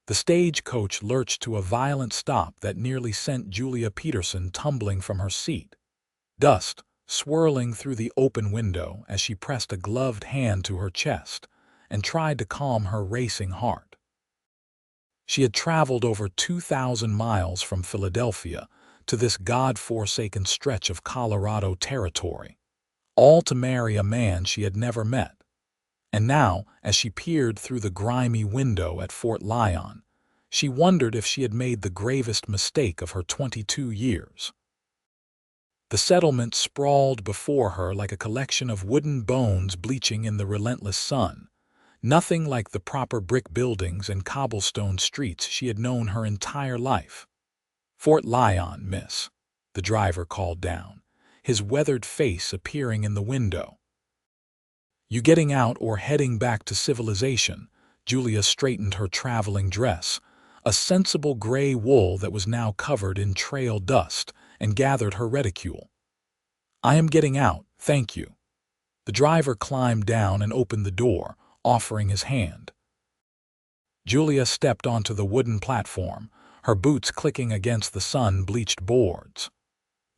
The stagecoach lurched to a violent stop that nearly sent Julia Peterson tumbling from her seat. Dust swirling through the open window as she pressed a gloved hand to her chest and tried to calm her racing heart. She had traveled over 2,000 miles from Philadelphia to this God-forsaken stretch of Colorado territory, all to marry a man she had never met. And now, as she peered through the grimy window at Fort Lyon, she wondered if she had made the gravest mistake of her 22 years. The settlement sprawled before her like a collection of wooden bones bleaching in the relentless sun, nothing like the proper brick buildings and cobblestone streets she had known her entire life. "Fort Lyon, miss," the driver called down, his weathered face appearing in the window. "You getting out or heading back to civilization?" Julia straightened her traveling dress, a sensible gray wool that was now covered in trail dust, and gathered her reticule. "I am getting out, thank you." The driver climbed down and opened the door, offering his hand. Julia stepped onto the wooden platform, her boots clicking against the sun-bleached boards.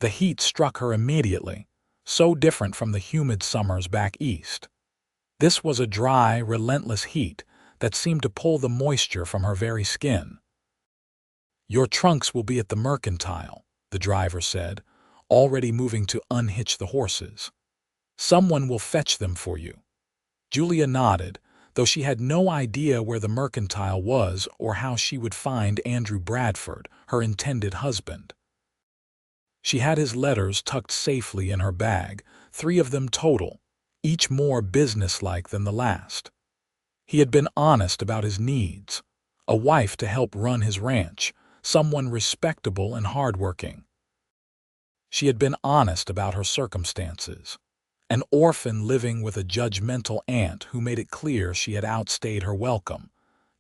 The heat struck her immediately, so different from the humid summers back east. This was a dry, relentless heat that seemed to pull the moisture from her very skin. "Your trunks will be at the Mercantile," the driver said, already moving to unhitch the horses. "Someone will fetch them for you." Julia nodded, though she had no idea where the Mercantile was or how she would find Andrew Bradford, her intended husband. She had his letters tucked safely in her bag, 3 of them total, each more businesslike than the last. He had been honest about his needs: a wife to help run his ranch, someone respectable and hardworking. She had been honest about her circumstances: an orphan living with a judgmental aunt who made it clear she had outstayed her welcome,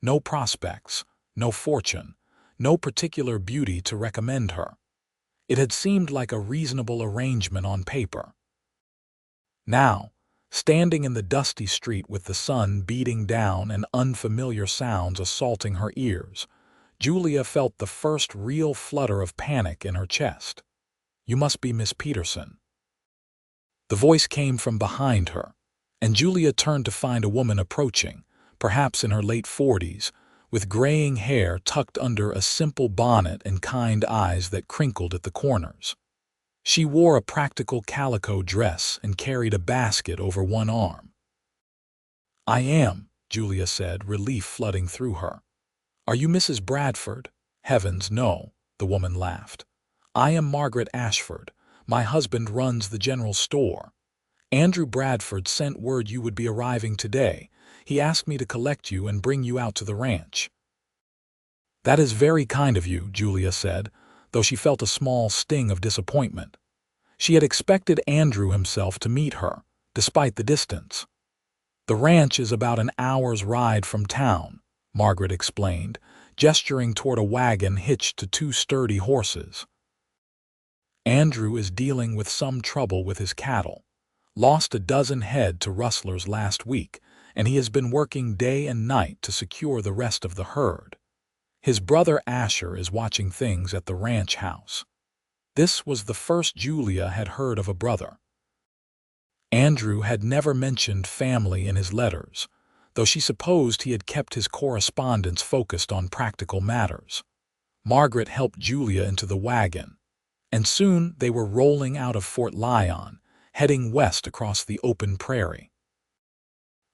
no prospects, no fortune, no particular beauty to recommend her. It had seemed like a reasonable arrangement on paper. Now, standing in the dusty street with the sun beating down and unfamiliar sounds assaulting her ears, Julia felt the first real flutter of panic in her chest. "You must be Miss Peterson." The voice came from behind her, and Julia turned to find a woman approaching, perhaps in her late 40s, with graying hair tucked under a simple bonnet and kind eyes that crinkled at the corners. She wore a practical calico dress and carried a basket over one arm. "I am," Julia said, relief flooding through her. "Are you Mrs. Bradford?" "Heavens, no," the woman laughed. "I am Margaret Ashford. My husband runs the general store. Andrew Bradford sent word you would be arriving today. He asked me to collect you and bring you out to the ranch." "That is very kind of you," Julia said, though she felt a small sting of disappointment. She had expected Andrew himself to meet her, despite the distance. "The ranch is about an hour's ride from town," Margaret explained, gesturing toward a wagon hitched to 2 sturdy horses. "Andrew is dealing with some trouble with his cattle. Lost a dozen head to rustlers last week, and he has been working day and night to secure the rest of the herd. His brother Asher is watching things at the ranch house." This was the first Julia had heard of a brother. Andrew had never mentioned family in his letters, though she supposed he had kept his correspondence focused on practical matters. Margaret helped Julia into the wagon, and soon they were rolling out of Fort Lyon, heading west across the open prairie.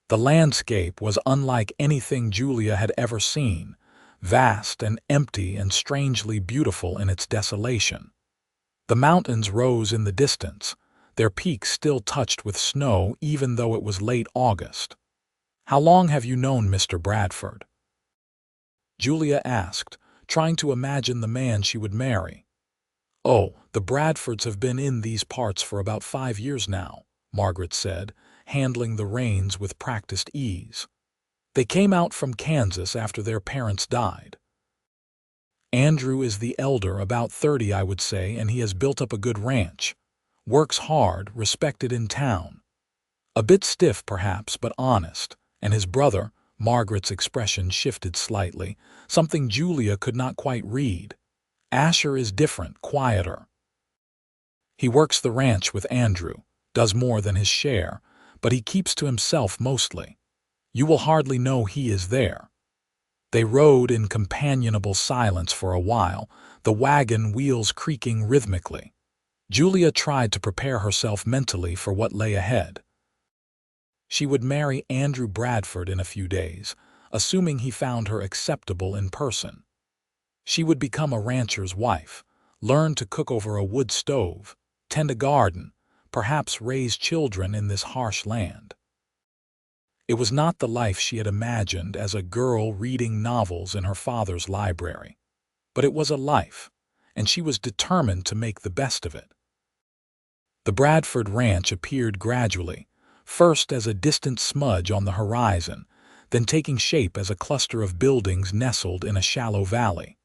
The landscape was unlike anything Julia had ever seen, vast and empty and strangely beautiful in its desolation. The mountains rose in the distance, their peaks still touched with snow even though it was late August. "How long have you known Mr. Bradford?" Julia asked, trying to imagine the man she would marry. "Oh, the Bradfords have been in these parts for about 5 years now," Margaret said, handling the reins with practiced ease. "They came out from Kansas after their parents died. Andrew is the elder, about 30 I would say, and he has built up a good ranch. Works hard, respected in town. A bit stiff perhaps, but honest, and his brother, Margaret's expression shifted slightly, something Julia could not quite read. Asher is different, quieter. He works the ranch with Andrew, does more than his share, but he keeps to himself mostly. You will hardly know he is there. They rode in companionable silence for a while, the wagon wheels creaking rhythmically. Julia tried to prepare herself mentally for what lay ahead. She would marry Andrew Bradford in a few days, assuming he found her acceptable in person. She would become a rancher's wife, learn to cook over a wood stove, tend a garden, perhaps raise children in this harsh land. It was not the life she had imagined as a girl reading novels in her father's library, but it was a life, and she was determined to make the best of it. The Bradford Ranch appeared gradually, first as a distant smudge on the horizon, then taking shape as a cluster of buildings nestled in a shallow valley.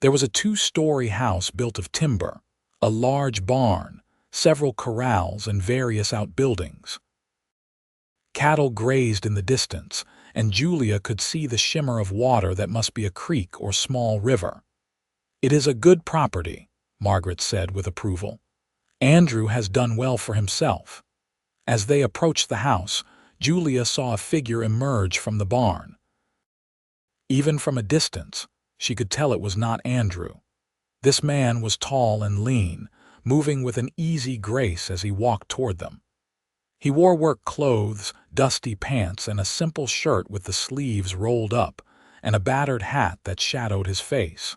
There was a two-story house built of timber, a large barn, several corrals, and various outbuildings. Cattle grazed in the distance, and Julia could see the shimmer of water that must be a creek or small river. "It is a good property," Margaret said with approval. "Andrew has done well for himself." As they approached the house, Julia saw a figure emerge from the barn. Even from a distance, she could tell it was not Andrew. This man was tall and lean, moving with an easy grace as he walked toward them. He wore work clothes, dusty pants, and a simple shirt with the sleeves rolled up, and a battered hat that shadowed his face.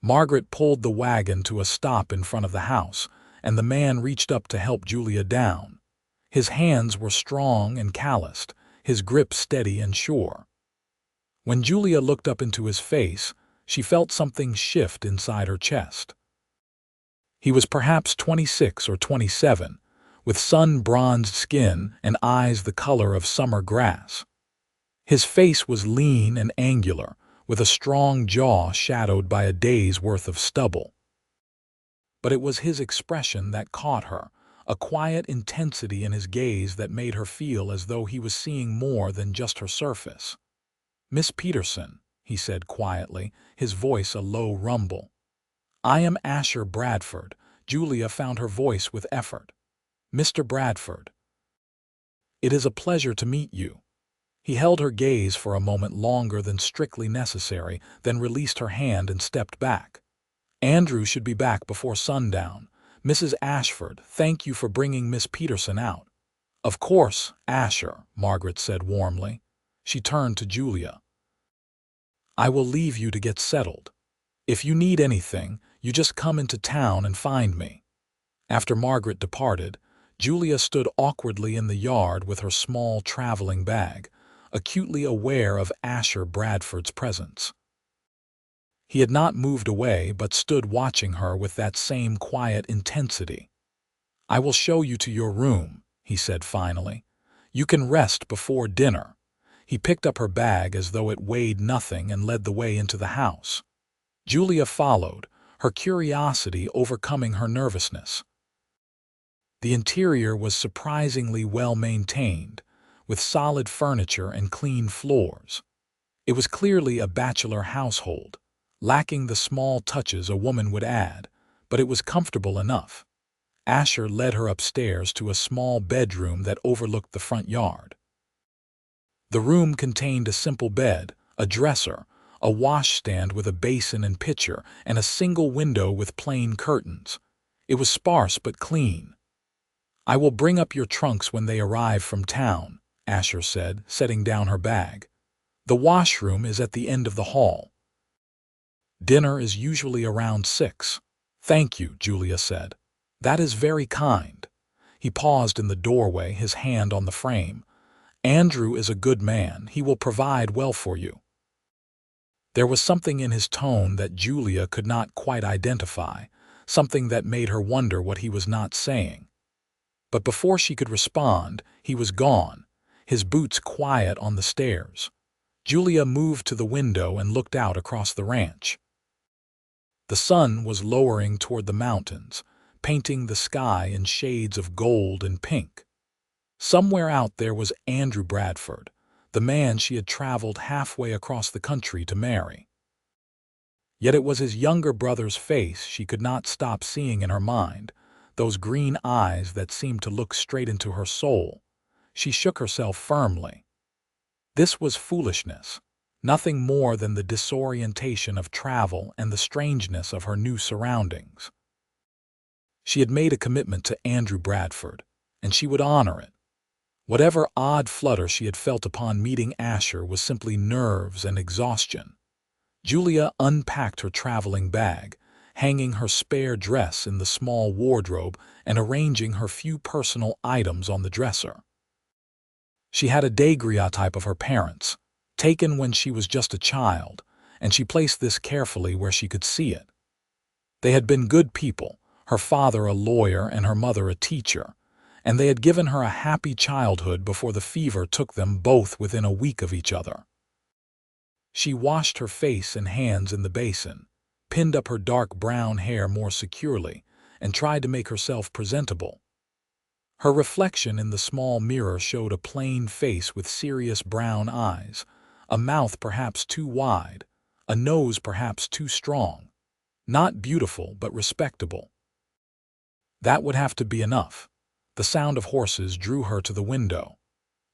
Margaret pulled the wagon to a stop in front of the house, and the man reached up to help Julia down. His hands were strong and calloused, his grip steady and sure. When Julia looked up into his face, she felt something shift inside her chest. He was perhaps 26 or 27, with sun-bronzed skin and eyes the color of summer grass. His face was lean and angular, with a strong jaw shadowed by a day's worth of stubble. But it was his expression that caught her, a quiet intensity in his gaze that made her feel as though he was seeing more than just her surface. "Miss Peterson," he said quietly, his voice a low rumble. "I am Asher Bradford." Julia found her voice with effort. "Mr. Bradford. It is a pleasure to meet you." He held her gaze for a moment longer than strictly necessary, then released her hand and stepped back. "Andrew should be back before sundown. Mrs. Ashford, thank you for bringing Miss Peterson out." "Of course, Asher," Margaret said warmly. She turned to Julia. "I will leave you to get settled. If you need anything, you just come into town and find me." After Margaret departed, Julia stood awkwardly in the yard with her small traveling bag, acutely aware of Asher Bradford's presence. He had not moved away but stood watching her with that same quiet intensity. "I will show you to your room," he said finally. "You can rest before dinner." He picked up her bag as though it weighed nothing and led the way into the house. Julia followed, her curiosity overcoming her nervousness. The interior was surprisingly well maintained, with solid furniture and clean floors. It was clearly a bachelor household, lacking the small touches a woman would add, but it was comfortable enough. Asher led her upstairs to a small bedroom that overlooked the front yard. The room contained a simple bed, a dresser, a washstand with a basin and pitcher, and a single window with plain curtains. It was sparse but clean. "I will bring up your trunks when they arrive from town," Asher said, setting down her bag. "The washroom is at the end of the hall. Dinner is usually around 6. "Thank you," Julia said. "That is very kind." He paused in the doorway, his hand on the frame. "Andrew is a good man. He will provide well for you." There was something in his tone that Julia could not quite identify, something that made her wonder what he was not saying. But before she could respond, he was gone, his boots quiet on the stairs. Julia moved to the window and looked out across the ranch. The sun was lowering toward the mountains, painting the sky in shades of gold and pink. Somewhere out there was Andrew Bradford, the man she had traveled halfway across the country to marry. Yet it was his younger brother's face she could not stop seeing in her mind, those green eyes that seemed to look straight into her soul. She shook herself firmly. This was foolishness, nothing more than the disorientation of travel and the strangeness of her new surroundings. She had made a commitment to Andrew Bradford, and she would honor it. Whatever odd flutter she had felt upon meeting Asher was simply nerves and exhaustion. Julia unpacked her traveling bag, hanging her spare dress in the small wardrobe and arranging her few personal items on the dresser. She had a daguerreotype of her parents, taken when she was just a child, and she placed this carefully where she could see it. They had been good people, her father a lawyer and her mother a teacher, and they had given her a happy childhood before the fever took them both within a week of each other. She washed her face and hands in the basin, pinned up her dark brown hair more securely, and tried to make herself presentable. Her reflection in the small mirror showed a plain face with serious brown eyes, a mouth perhaps too wide, a nose perhaps too strong. Not beautiful, but respectable. That would have to be enough. The sound of horses drew her to the window.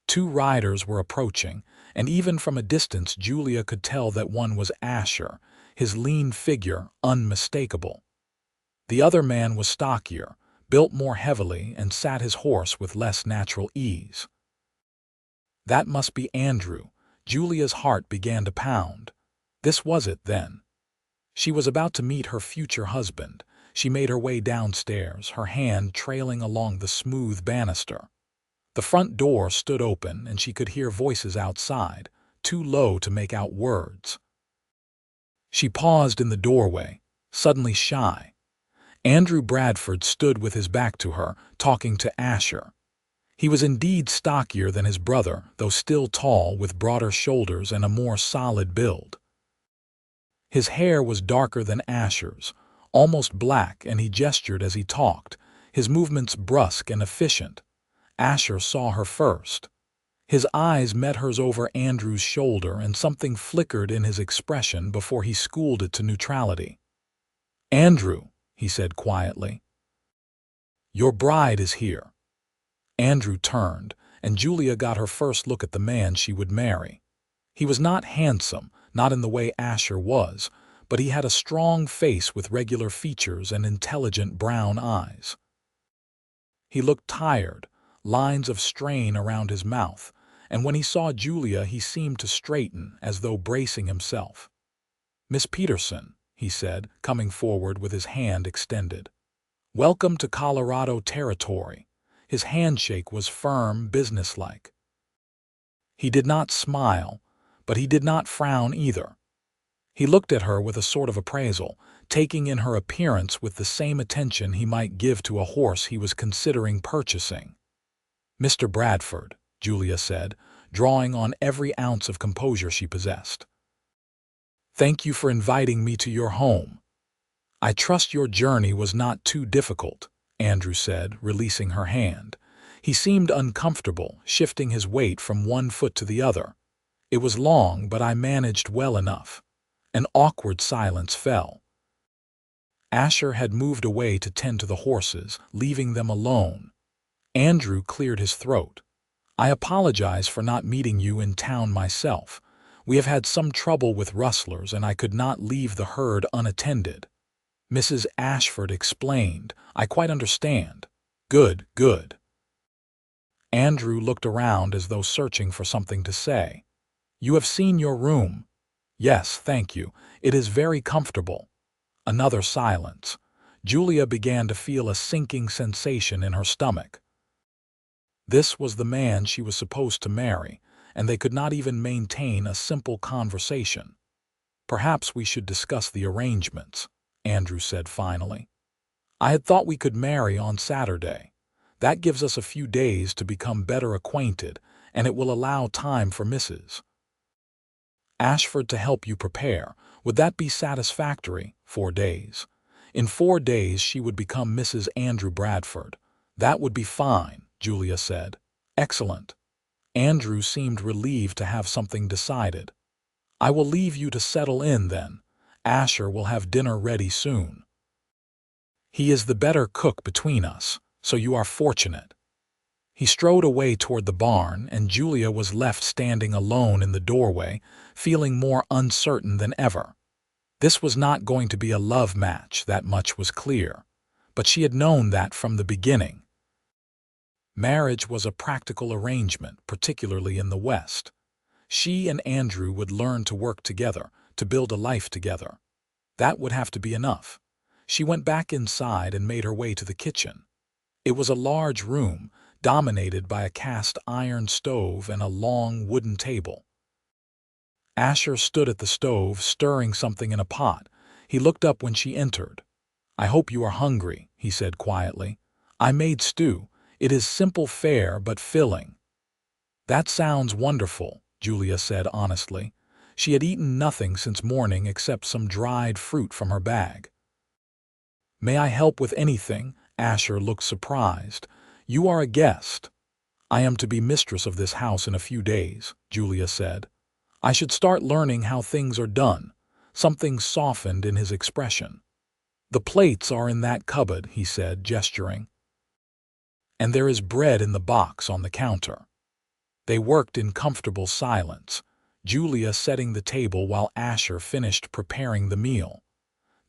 2 riders were approaching, and even from a distance Julia could tell that one was Asher, his lean figure unmistakable. The other man was stockier, built more heavily, and sat his horse with less natural ease. That must be Andrew. Julia's heart began to pound. This was it, then. She was about to meet her future husband. She made her way downstairs, her hand trailing along the smooth banister. The front door stood open, and she could hear voices outside, too low to make out words. She paused in the doorway, suddenly shy. Andrew Bradford stood with his back to her, talking to Asher. He was indeed stockier than his brother, though still tall, with broader shoulders and a more solid build. His hair was darker than Asher's, almost black, and he gestured as he talked, his movements brusque and efficient. Asher saw her first. His eyes met hers over Andrew's shoulder, and something flickered in his expression before he schooled it to neutrality. "Andrew," he said quietly, "your bride is here." Andrew turned, and Julia got her first look at the man she would marry. He was not handsome, not in the way Asher was, but he had a strong face with regular features and intelligent brown eyes. He looked tired, lines of strain around his mouth, and when he saw Julia he seemed to straighten, as though bracing himself. "Miss Peterson," he said, coming forward with his hand extended. "Welcome to Colorado territory." His handshake was firm, businesslike. He did not smile, but he did not frown either. He looked at her with a sort of appraisal, taking in her appearance with the same attention he might give to a horse he was considering purchasing. "Mr. Bradford," Julia said, drawing on every ounce of composure she possessed. "Thank you for inviting me to your home. I trust your journey was not too difficult," Andrew said, releasing her hand. He seemed uncomfortable, shifting his weight from one foot to the other. "It was long, but I managed well enough." An awkward silence fell. Asher had moved away to tend to the horses, leaving them alone. Andrew cleared his throat. "I apologize for not meeting you in town myself. We have had some trouble with rustlers, and I could not leave the herd unattended." Mrs. Ashford explained. "I quite understand." "Good, good." Andrew looked around as though searching for something to say. "You have seen your room?" "Yes, thank you. It is very comfortable." Another silence. Julia began to feel a sinking sensation in her stomach. This was the man she was supposed to marry, and they could not even maintain a simple conversation. "Perhaps we should discuss the arrangements," Andrew said finally. "I had thought we could marry on Saturday. That gives us a few days to become better acquainted, and it will allow time for Mrs. Ashford to help you prepare. Would that be satisfactory? 4 days. In 4 days she would become Mrs. Andrew Bradford. That would be fine," Julia said. "Excellent." Andrew seemed relieved to have something decided. I will leave you to settle in then. Asher will have dinner ready soon. He is the better cook between us, so you are fortunate. He strode away toward the barn, and Julia was left standing alone in the doorway, feeling more uncertain than ever. This was not going to be a love match, that much was clear, but she had known that from the beginning. Marriage was a practical arrangement, particularly in the West. She and Andrew would learn to work together, to build a life together. That would have to be enough. She went back inside and made her way to the kitchen. It was a large room, dominated by a cast-iron stove and a long wooden table. Asher stood at the stove, stirring something in a pot. He looked up when she entered. "I hope you are hungry," he said quietly. "I made stew. It is simple fare but filling." "That sounds wonderful," Julia said honestly. She had eaten nothing since morning except some dried fruit from her bag. "May I help with anything?" Asher looked surprised. "You are a guest." "I am to be mistress of this house in a few days," Julia said. "I should start learning how things are done." Something softened in his expression. "The plates are in that cupboard," he said, gesturing. "And there is bread in the box on the counter." They worked in comfortable silence, Julia setting the table while Asher finished preparing the meal.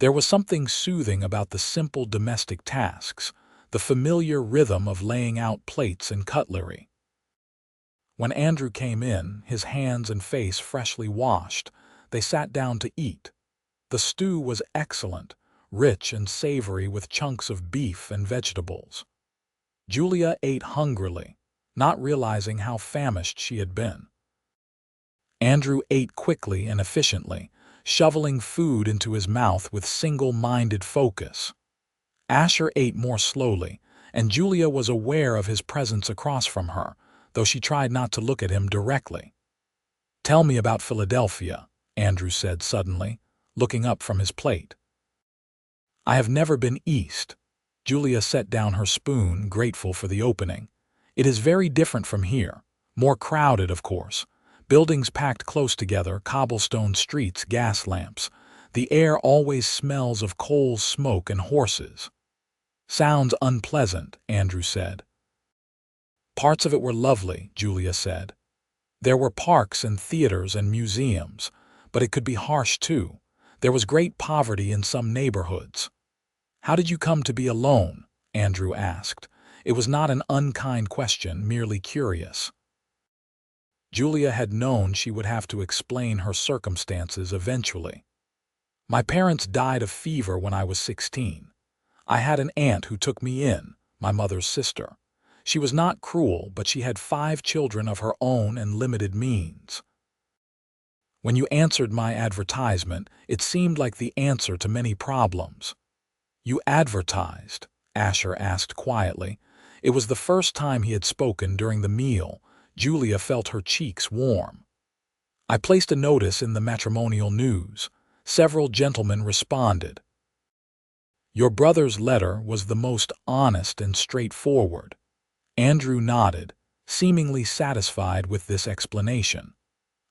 There was something soothing about the simple domestic tasks, the familiar rhythm of laying out plates and cutlery. When Andrew came in, his hands and face freshly washed, they sat down to eat. The stew was excellent, rich and savory with chunks of beef and vegetables. Julia ate hungrily, not realizing how famished she had been. Andrew ate quickly and efficiently, shoveling food into his mouth with single-minded focus. Asher ate more slowly, and Julia was aware of his presence across from her, though she tried not to look at him directly. "Tell me about Philadelphia," Andrew said suddenly, looking up from his plate. "I have never been east." Julia set down her spoon, grateful for the opening. "It is very different from here. More crowded, of course. Buildings packed close together, cobblestone streets, gas lamps. The air always smells of coal smoke and horses." "Sounds unpleasant," Andrew said. "Parts of it were lovely," Julia said. "There were parks and theaters and museums, but it could be harsh too. There was great poverty in some neighborhoods." "How did you come to be alone?" Andrew asked. It was not an unkind question, merely curious. Julia had known she would have to explain her circumstances eventually. "My parents died of fever when I was 16. I had an aunt who took me in, my mother's sister. She was not cruel, but she had 5 children of her own and limited means. When you answered my advertisement, it seemed like the answer to many problems." "You advertised?" Asher asked quietly. It was the first time he had spoken during the meal. Julia felt her cheeks warm. "I placed a notice in the matrimonial news. Several gentlemen responded. Your brother's letter was the most honest and straightforward." Andrew nodded, seemingly satisfied with this explanation.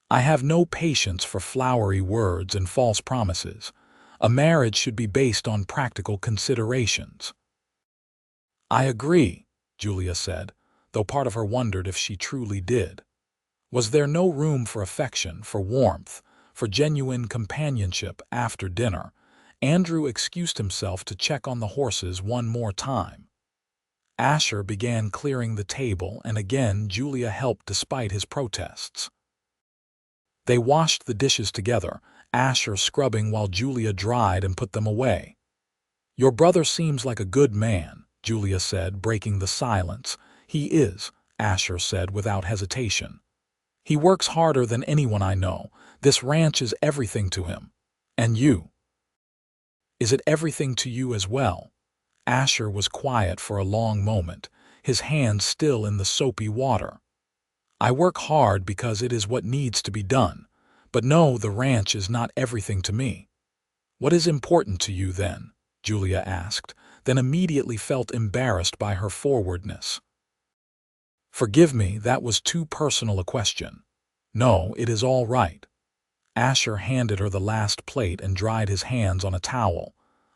"I have no patience for flowery words and false promises. A marriage should be based on practical considerations." "I agree," Julia said, though part of her wondered if she truly did. Was there no room for affection, for warmth, for genuine companionship after dinner? Andrew excused himself to check on the horses one more time. Asher began clearing the table, and again Julia helped despite his protests. They washed the dishes together, Asher scrubbing while Julia dried and put them away. "Your brother seems like a good man," Julia said, breaking the silence. "He is," Asher said without hesitation. "He works harder than anyone I know. This ranch is everything to him. And you? Is it everything to you as well?" Asher was quiet for a long moment, his hands still in the soapy water. "I work hard because it is what needs to be done. But no, the ranch is not everything to me." "What is important to you then?" Julia asked, then immediately felt embarrassed by her forwardness. Forgive me, that was too personal a question. No, it is all right. Asher handed her the last plate and dried his hands on a towel.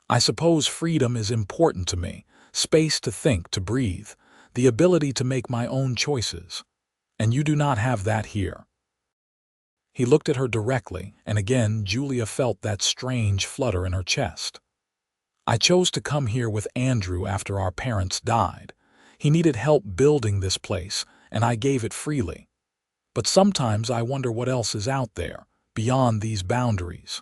I suppose freedom is important to me, space to think, to breathe, the ability to make my own choices. And you do not have that here. He looked at her directly, and again Julia felt that strange flutter in her chest. I chose to come here with Andrew after our parents died. He needed help building this place, and I gave it freely. But sometimes I wonder what else is out there, beyond these boundaries.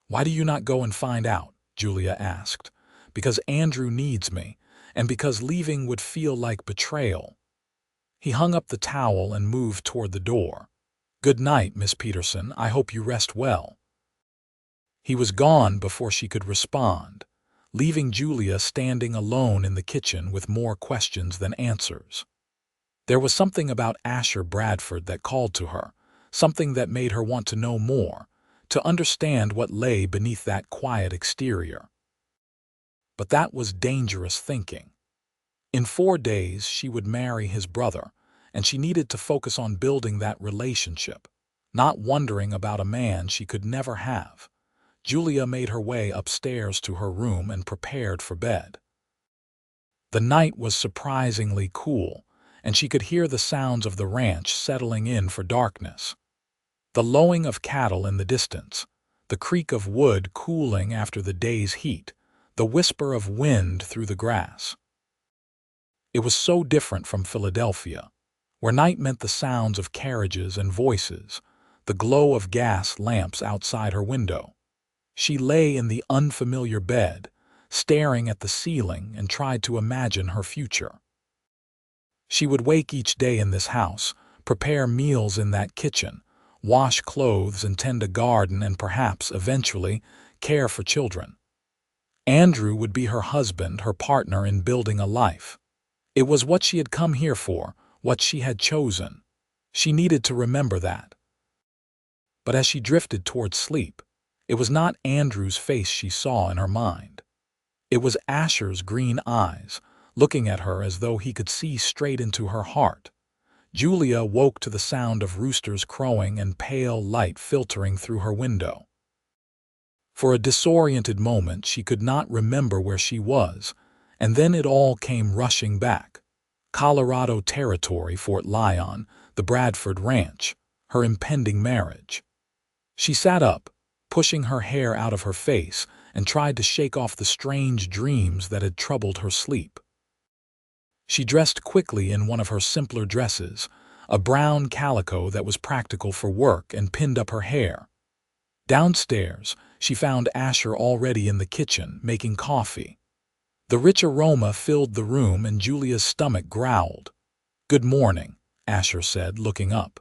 Why do you not go and find out? Julia asked. Because Andrew needs me, and because leaving would feel like betrayal. He hung up the towel and moved toward the door. Good night, Miss Peterson. I hope you rest well. He was gone before she could respond, leaving Julia standing alone in the kitchen with more questions than answers. There was something about Andrew Bradford that called to her, something that made her want to know more, to understand what lay beneath that quiet exterior. But that was dangerous thinking. In 4 days she would marry his brother, and she needed to focus on building that relationship, not wondering about a man she could never have. Julia made her way upstairs to her room and prepared for bed. The night was surprisingly cool, and she could hear the sounds of the ranch settling in for darkness. The lowing of cattle in the distance, the creak of wood cooling after the day's heat, the whisper of wind through the grass. It was so different from Philadelphia, where night meant the sounds of carriages and voices, the glow of gas lamps outside her window. She lay in the unfamiliar bed, staring at the ceiling, and tried to imagine her future. She would wake each day in this house, prepare meals in that kitchen, wash clothes and tend a garden, and perhaps, eventually, care for children. Andrew would be her husband, her partner in building a life. It was what she had come here for, what she had chosen. She needed to remember that. But as she drifted towards sleep, it was not Andrew's face she saw in her mind. It was Asher's green eyes, looking at her as though he could see straight into her heart. Julia woke to the sound of roosters crowing and pale light filtering through her window. For a disoriented moment she could not remember where she was, and then it all came rushing back. Colorado Territory, Fort Lyon, the Bradford Ranch, her impending marriage. She sat up, pushing her hair out of her face, and tried to shake off the strange dreams that had troubled her sleep. She dressed quickly in one of her simpler dresses, a brown calico that was practical for work, and pinned up her hair. Downstairs, she found Asher already in the kitchen, making coffee. The rich aroma filled the room and Julia's stomach growled. "Good morning," Asher said, looking up.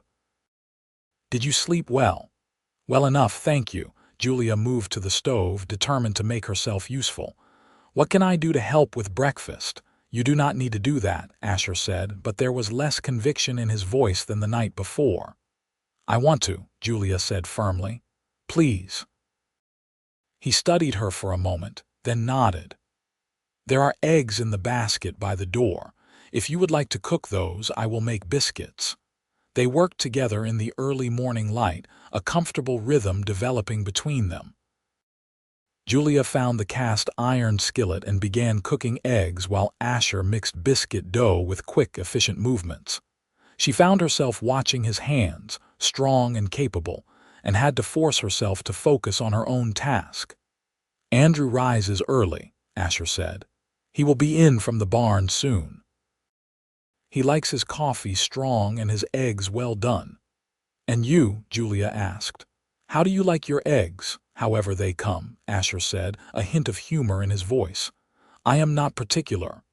"Did you sleep well?" "Well enough, thank you." Julia moved to the stove, determined to make herself useful. "What can I do to help with breakfast?" "You do not need to do that," Asher said, but there was less conviction in his voice than the night before. "I want to," Julia said firmly. "Please." He studied her for a moment, then nodded. "There are eggs in the basket by the door. If you would like to cook those, I will make biscuits." They worked together in the early morning light, a comfortable rhythm developing between them. Julia found the cast iron skillet and began cooking eggs while Asher mixed biscuit dough with quick, efficient movements. She found herself watching his hands, strong and capable, and had to force herself to focus on her own task. "Andrew rises early," Asher said. "He will be in from the barn soon. He likes his coffee strong and his eggs well done." "And you?" Julia asked. "How do you like your eggs, however they come?" Asher said, a hint of humor in his voice. "I am not particular."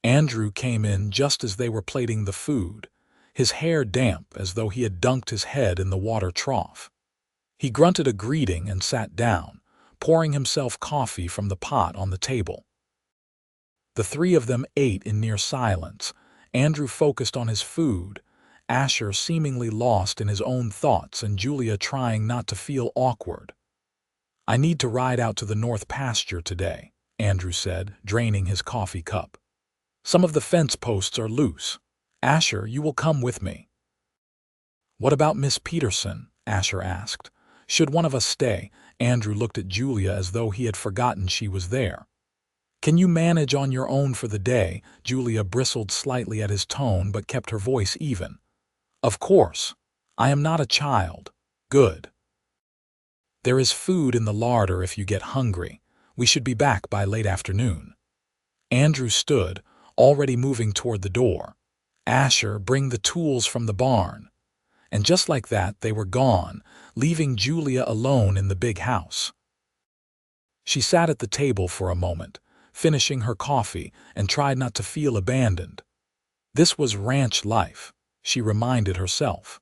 Andrew came in just as they were plating the food, his hair damp as though he had dunked his head in the water trough. He grunted a greeting and sat down, pouring himself coffee from the pot on the table. The three of them ate in near silence, Andrew focused on his food, Asher seemingly lost in his own thoughts, and Julia trying not to feel awkward. "I need to ride out to the north pasture today," Andrew said, draining his coffee cup. Some of the fence posts are loose. Asher, you will come with me." "What about Miss Peterson?" Asher asked. "Should one of us stay?" Andrew looked at Julia as though he had forgotten she was there. "Can you manage on your own for the day?" Julia bristled slightly at his tone but kept her voice even. "Of course. I am not a child." "Good. There is food in the larder if you get hungry. We should be back by late afternoon." Andrew stood, already moving toward the door. "Asher, bring the tools from the barn." And just like that, they were gone, leaving Julia alone in the big house. She sat at the table for a moment, finishing her coffee, and tried not to feel abandoned. This was ranch life, she reminded herself.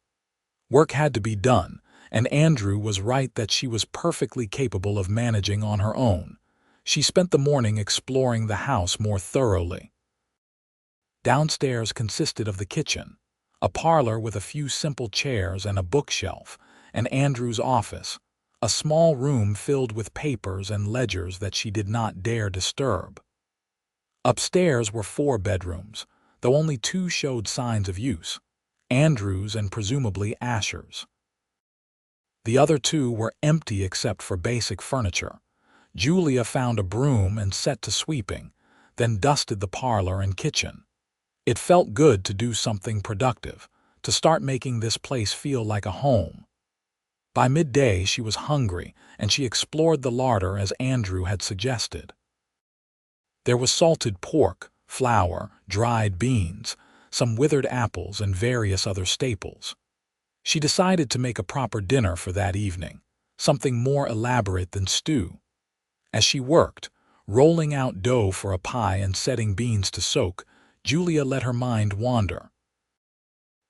Work had to be done, and Andrew was right that she was perfectly capable of managing on her own. She spent the morning exploring the house more thoroughly. Downstairs consisted of the kitchen, a parlor with a few simple chairs and a bookshelf, and Andrew's office, a small room filled with papers and ledgers that she did not dare disturb. Upstairs were 4 bedrooms, though only 2 showed signs of use, Andrew's and presumably Asher's. The other 2 were empty except for basic furniture. Julia found a broom and set to sweeping, then dusted the parlor and kitchen. It felt good to do something productive, to start making this place feel like a home. By midday she was hungry, and she explored the larder as Andrew had suggested. There was salted pork, flour, dried beans, some withered apples, and various other staples. She decided to make a proper dinner for that evening, something more elaborate than stew. As she worked, rolling out dough for a pie and setting beans to soak, Julia let her mind wander.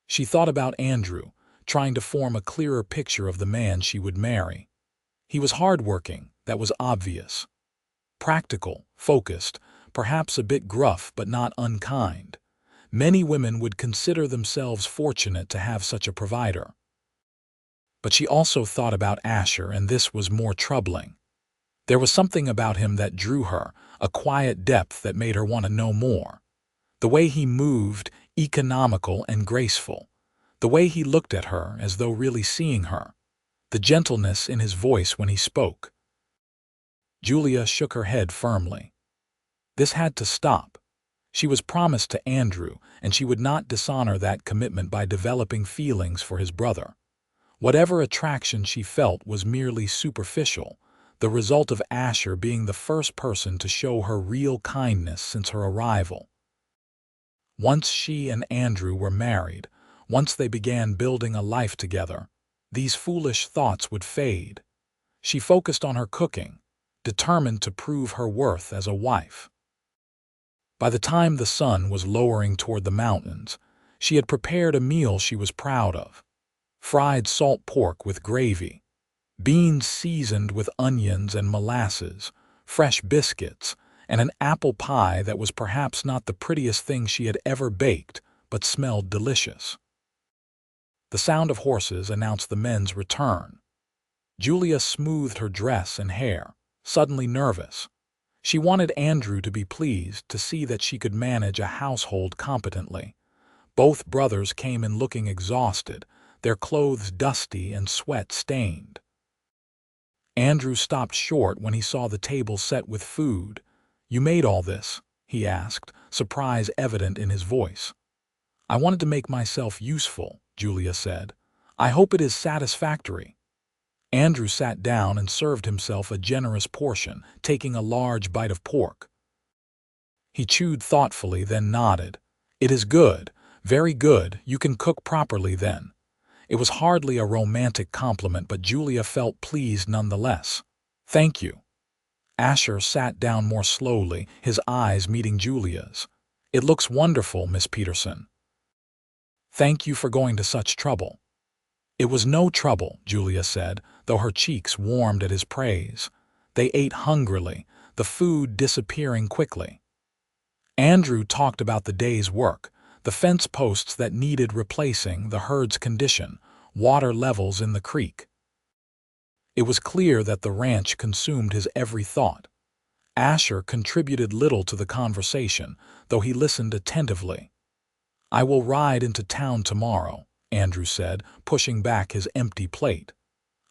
She thought about Andrew, trying to form a clearer picture of the man she would marry. He was hardworking, that was obvious. Practical, focused, perhaps a bit gruff but not unkind. Many women would consider themselves fortunate to have such a provider. But she also thought about Asher, and this was more troubling. There was something about him that drew her, a quiet depth that made her want to know more. The way he moved, economical and graceful. The way he looked at her as though really seeing her. The gentleness in his voice when he spoke. Julia shook her head firmly. This had to stop. She was promised to Andrew, and she would not dishonor that commitment by developing feelings for his brother. Whatever attraction she felt was merely superficial, the result of Asher being the first person to show her real kindness since her arrival. Once she and Andrew were married, once they began building a life together, these foolish thoughts would fade. She focused on her cooking, determined to prove her worth as a wife. By the time the sun was lowering toward the mountains, she had prepared a meal she was proud of. Fried salt pork with gravy, beans seasoned with onions and molasses, fresh biscuits, and an apple pie that was perhaps not the prettiest thing she had ever baked, but smelled delicious. The sound of horses announced the men's return. Julia smoothed her dress and hair, suddenly nervous. She wanted Andrew to be pleased, to see that she could manage a household competently. Both brothers came in looking exhausted, their clothes dusty and sweat-stained. Andrew stopped short when he saw the table set with food. "You made all this?" he asked, surprise evident in his voice. "I wanted to make myself useful," Julia said. "I hope it is satisfactory." Andrew sat down and served himself a generous portion, taking a large bite of pork. He chewed thoughtfully, then nodded. "It is good, very good. You can cook properly then." It was hardly a romantic compliment, but Julia felt pleased nonetheless. "Thank you." Asher sat down more slowly, his eyes meeting Julia's. "It looks wonderful, Miss Peterson." "Thank you for going to such trouble." "It was no trouble," Julia said, though her cheeks warmed at his praise. They ate hungrily, the food disappearing quickly. Andrew talked about the day's work, the fence posts that needed replacing, the herd's condition, water levels in the creek. It was clear that the ranch consumed his every thought. Asher contributed little to the conversation, though he listened attentively. "I will ride into town tomorrow," Andrew said, pushing back his empty plate.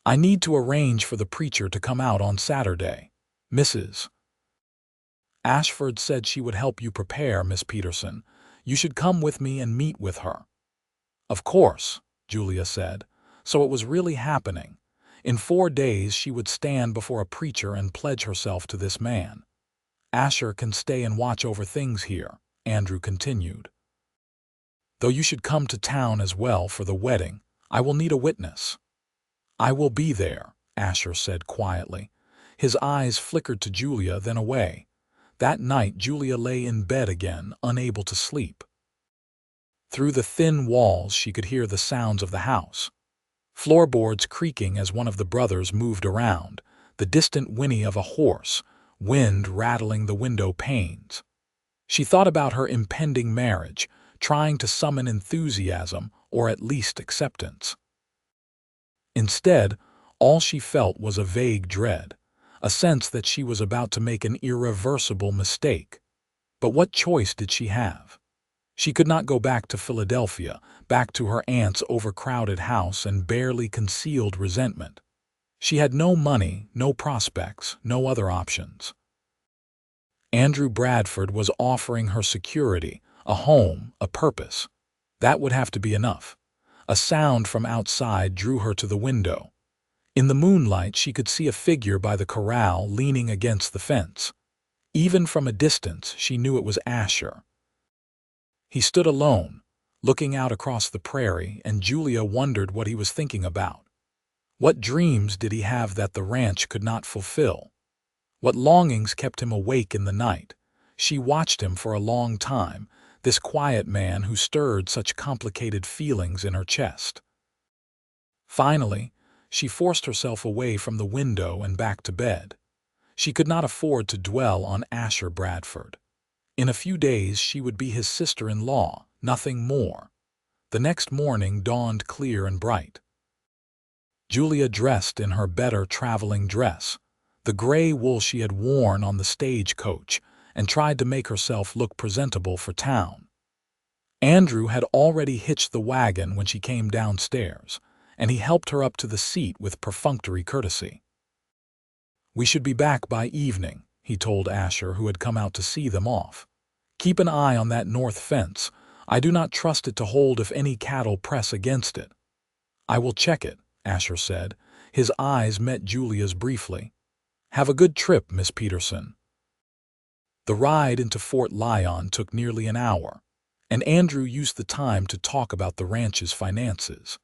"I need to arrange for the preacher to come out on Saturday. Mrs. Ashford said she would help you prepare, Miss Peterson. You should come with me and meet with her." "Of course," Julia said. So it was really happening. In 4 days she would stand before a preacher and pledge herself to this man. "Asher can stay and watch over things here," Andrew continued. "Though you should come to town as well for the wedding, I will need a witness." "I will be there," Asher said quietly. His eyes flickered to Julia, then away. That night Julia lay in bed again, unable to sleep. Through the thin walls she could hear the sounds of the house. Floorboards creaking as one of the brothers moved around, the distant whinny of a horse, wind rattling the window panes. She thought about her impending marriage, trying to summon enthusiasm or at least acceptance. Instead, all she felt was a vague dread, a sense that she was about to make an irreversible mistake. But what choice did she have? She could not go back to Philadelphia, back to her aunt's overcrowded house and barely concealed resentment. She had no money, no prospects, no other options. Andrew Bradford was offering her security, a home, a purpose. That would have to be enough. A sound from outside drew her to the window. In the moonlight she could see a figure by the corral leaning against the fence. Even from a distance she knew it was Asher. He stood alone, looking out across the prairie, and Julia wondered what he was thinking about. What dreams did he have that the ranch could not fulfill? What longings kept him awake in the night? She watched him for a long time, this quiet man who stirred such complicated feelings in her chest. Finally, she forced herself away from the window and back to bed. She could not afford to dwell on Asher Bradford. In a few days she would be his sister-in-law, nothing more. The next morning dawned clear and bright. Julia dressed in her better traveling dress, the gray wool she had worn on the stagecoach, and tried to make herself look presentable for town. Andrew had already hitched the wagon when she came downstairs, and he helped her up to the seat with perfunctory courtesy. "We should be back by evening," he told Asher, who had come out to see them off. "Keep an eye on that north fence. I do not trust it to hold if any cattle press against it." "I will check it," Asher said. His eyes met Julia's briefly. "Have a good trip, Miss Peterson." The ride into Fort Lyon took nearly an hour, and Andrew used the time to talk about the ranch's finances,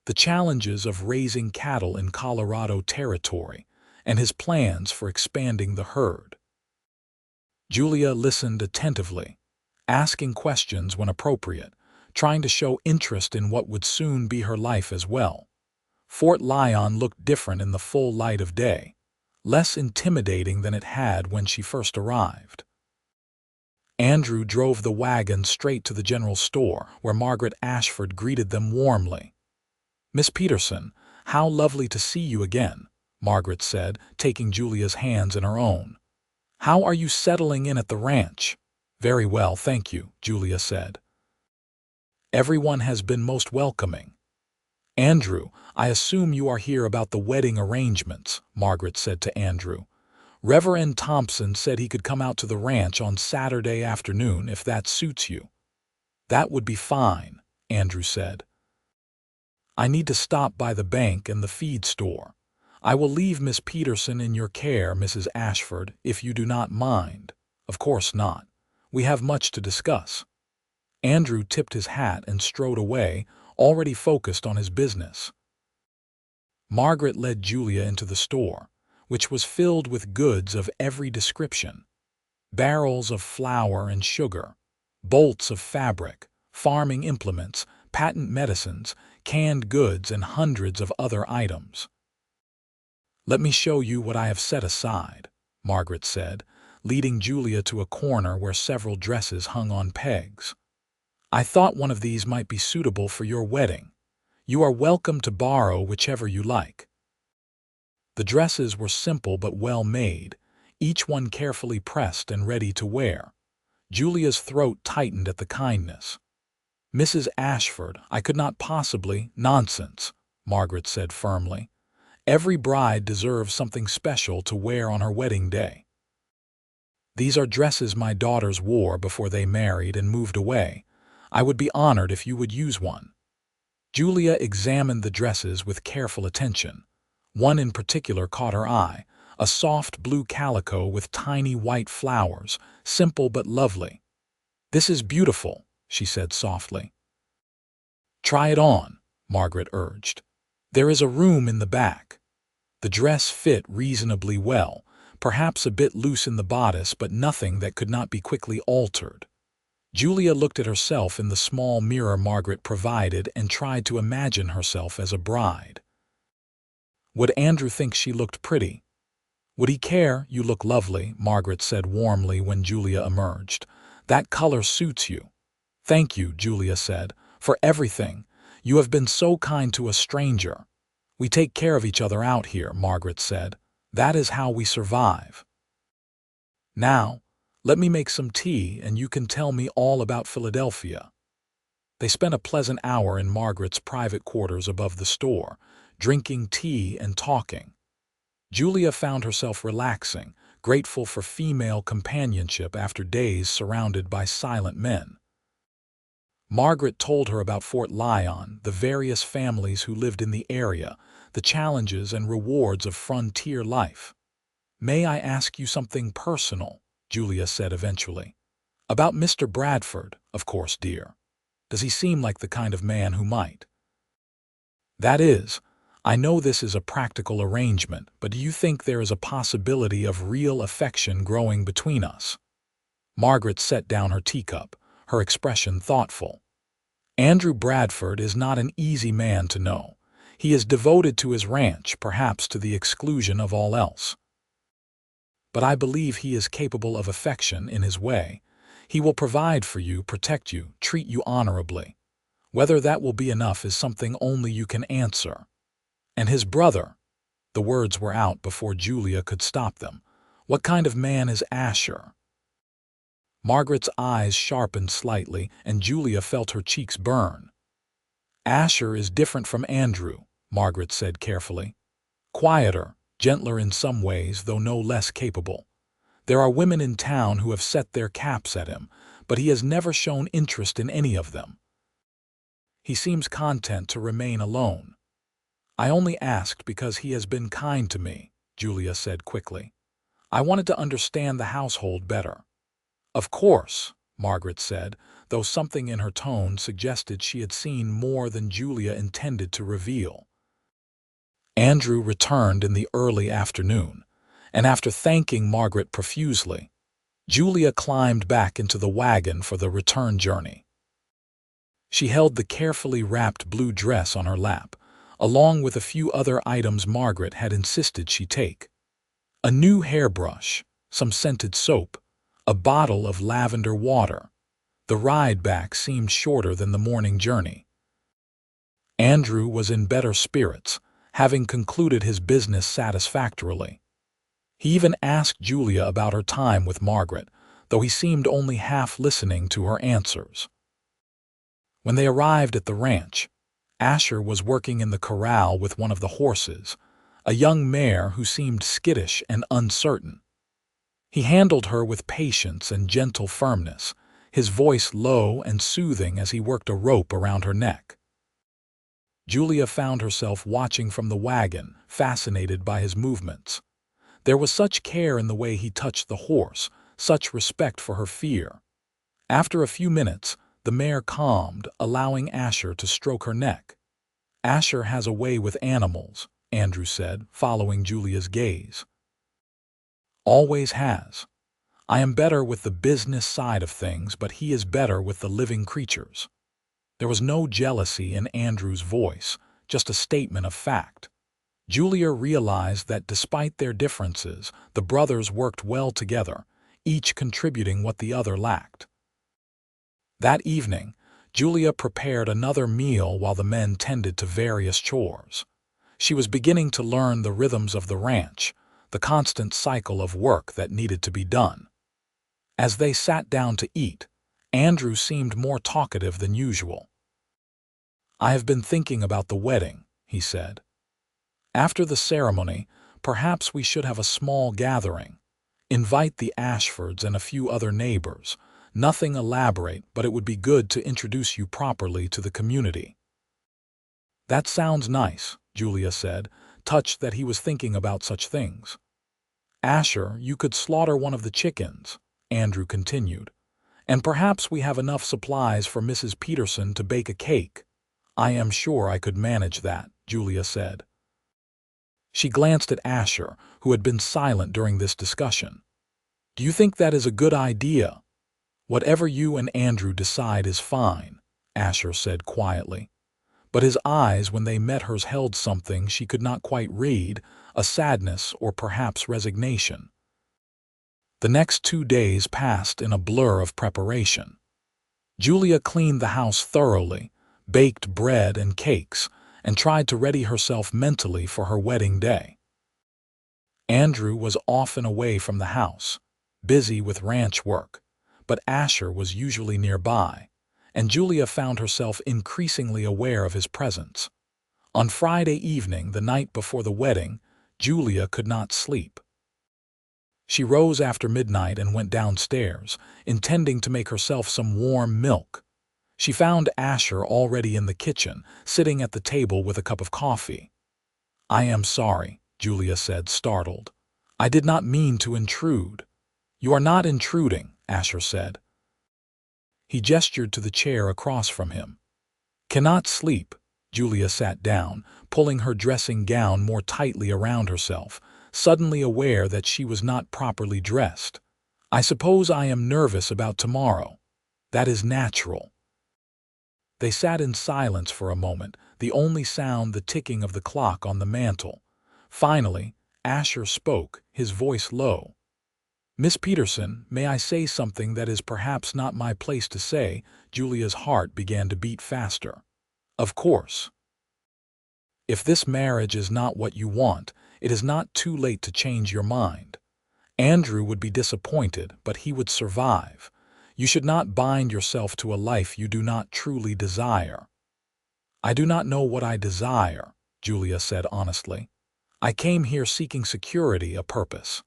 the challenges of raising cattle in Colorado Territory, and his plans for expanding the herd. Julia listened attentively, asking questions when appropriate, trying to show interest in what would soon be her life as well. Fort Lyon looked different in the full light of day, less intimidating than it had when she first arrived. Andrew drove the wagon straight to the general store, where Margaret Ashford greeted them warmly. "Miss Peterson, how lovely to see you again," Margaret said, taking Julia's hands in her own. "How are you settling in at the ranch?" "Very well, thank you," Julia said. "Everyone has been most welcoming." "Andrew, I assume you are here about the wedding arrangements," Margaret said to Andrew. "Reverend Thompson said he could come out to the ranch on Saturday afternoon if that suits you." "That would be fine," Andrew said. "I need to stop by the bank and the feed store. I will leave Miss Peterson in your care, Mrs. Ashford, if you do not mind." "Of course not. We have much to discuss." Andrew tipped his hat and strode away, already focused on his business. Margaret led Julia into the store, which was filled with goods of every description. Barrels of flour and sugar, bolts of fabric, farming implements, patent medicines, canned goods, and hundreds of other items. "Let me show you what I have set aside," Margaret said, leading Julia to a corner where several dresses hung on pegs. "I thought one of these might be suitable for your wedding. You are welcome to borrow whichever you like." The dresses were simple but well made, each one carefully pressed and ready to wear. Julia's throat tightened at the kindness. "Mrs. Ashford, I could not possibly—" "Nonsense," Margaret said firmly. "Every bride deserves something special to wear on her wedding day. These are dresses my daughters wore before they married and moved away. I would be honored if you would use one." Julia examined the dresses with careful attention. One in particular caught her eye, a soft blue calico with tiny white flowers, simple but lovely. "This is beautiful," she said softly. "Try it on," Margaret urged. "There is a room in the back." The dress fit reasonably well, perhaps a bit loose in the bodice, but nothing that could not be quickly altered. Julia looked at herself in the small mirror Margaret provided and tried to imagine herself as a bride. Would Andrew think she looked pretty? "Would he care? You look lovely," Margaret said warmly when Julia emerged. "That color suits you." "Thank you," Julia said, "for everything. You have been so kind to a stranger." "We take care of each other out here," Margaret said. "That is how we survive. Now, let me make some tea and you can tell me all about Philadelphia." They spent a pleasant hour in Margaret's private quarters above the store, drinking tea and talking. Julia found herself relaxing, grateful for female companionship after days surrounded by silent men. Margaret told her about Fort Lyon, the various families who lived in the area, the challenges and rewards of frontier life. "May I ask you something personal?" Julia said eventually. "About Mr. Bradford, of course, dear. Does he seem like the kind of man who might—" "That is, I know this is a practical arrangement, but do you think there is a possibility of real affection growing between us?" Margaret set down her teacup, her expression thoughtful. "Andrew Bradford is not an easy man to know. He is devoted to his ranch, perhaps to the exclusion of all else. But I believe he is capable of affection in his way. He will provide for you, protect you, treat you honorably. Whether that will be enough is something only you can answer. And his brother—" The words were out before Julia could stop them. "What kind of man is Asher?" Margaret's eyes sharpened slightly, and Julia felt her cheeks burn. "Asher is different from Andrew," Margaret said carefully. "Quieter, gentler in some ways, though no less capable. There are women in town who have set their caps at him, but he has never shown interest in any of them. He seems content to remain alone." "I only asked because he has been kind to me," Julia said quickly. "I wanted to understand the household better." "Of course," Margaret said, though something in her tone suggested she had seen more than Julia intended to reveal. Andrew returned in the early afternoon, and after thanking Margaret profusely, Julia climbed back into the wagon for the return journey. She held the carefully wrapped blue dress on her lap, along with a few other items Margaret had insisted she take. A new hairbrush, some scented soap, a bottle of lavender water. The ride back seemed shorter than the morning journey. Andrew was in better spirits, having concluded his business satisfactorily. He even asked Julia about her time with Margaret, though he seemed only half listening to her answers. When they arrived at the ranch, Asher was working in the corral with one of the horses, a young mare who seemed skittish and uncertain. He handled her with patience and gentle firmness, his voice low and soothing as he worked a rope around her neck. Julia found herself watching from the wagon, fascinated by his movements. There was such care in the way he touched the horse, such respect for her fear. After a few minutes, the mare calmed, allowing Asher to stroke her neck. "Asher has a way with animals," Andrew said, following Julia's gaze. "Always has. I am better with the business side of things, but he is better with the living creatures." There was no jealousy in Andrew's voice, just a statement of fact. Julia realized that despite their differences, the brothers worked well together, each contributing what the other lacked. That evening, Julia prepared another meal while the men tended to various chores. She was beginning to learn the rhythms of the ranch, the constant cycle of work that needed to be done. As they sat down to eat, Andrew seemed more talkative than usual. "I have been thinking about the wedding," he said. "After the ceremony, perhaps we should have a small gathering. Invite the Ashfords and a few other neighbors. Nothing elaborate, but it would be good to introduce you properly to the community." "That sounds nice," Julia said, touched that he was thinking about such things. "Asher, you could slaughter one of the chickens," Andrew continued. "And perhaps we have enough supplies for Mrs. Peterson to bake a cake." "I am sure I could manage that," Julia said. She glanced at Asher, who had been silent during this discussion. "Do you think that is a good idea?" "Whatever you and Andrew decide is fine," Asher said quietly. But his eyes, when they met hers, held something she could not quite read, a sadness or perhaps resignation. The next 2 days passed in a blur of preparation. Julia cleaned the house thoroughly, baked bread and cakes, and tried to ready herself mentally for her wedding day. Andrew was often away from the house, busy with ranch work, but Asher was usually nearby, and Julia found herself increasingly aware of his presence. On Friday evening, the night before the wedding, Julia could not sleep. She rose after midnight and went downstairs, intending to make herself some warm milk. She found Asher already in the kitchen, sitting at the table with a cup of coffee. "I am sorry," Julia said, startled. "I did not mean to intrude." "You are not intruding," Asher said. He gestured to the chair across from him. "Cannot sleep." Julia sat down, pulling her dressing gown more tightly around herself, suddenly aware that she was not properly dressed. "I suppose I am nervous about tomorrow." "That is natural." They sat in silence for a moment, the only sound the ticking of the clock on the mantel. Finally, Asher spoke, his voice low. "Miss Peterson, may I say something that is perhaps not my place to say?" Julia's heart began to beat faster. "Of course. If this marriage is not what you want, it is not too late to change your mind. Andrew would be disappointed, but he would survive. You should not bind yourself to a life you do not truly desire." "I do not know what I desire," Julia said honestly. "I came here seeking security, a purpose."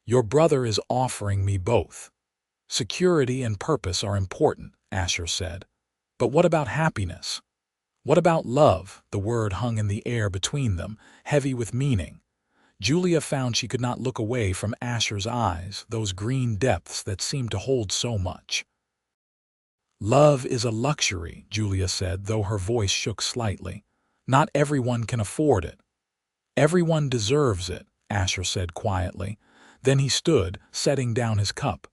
"Your brother is offering me both. Security and purpose are important," Asher said. "But what about happiness? What about love?" The word hung in the air between them, heavy with meaning. Julia found she could not look away from Asher's eyes, those green depths that seemed to hold so much. "Love is a luxury," Julia said, though her voice shook slightly. "Not everyone can afford it." "Everyone deserves it," Asher said quietly. Then he stood, setting down his cup.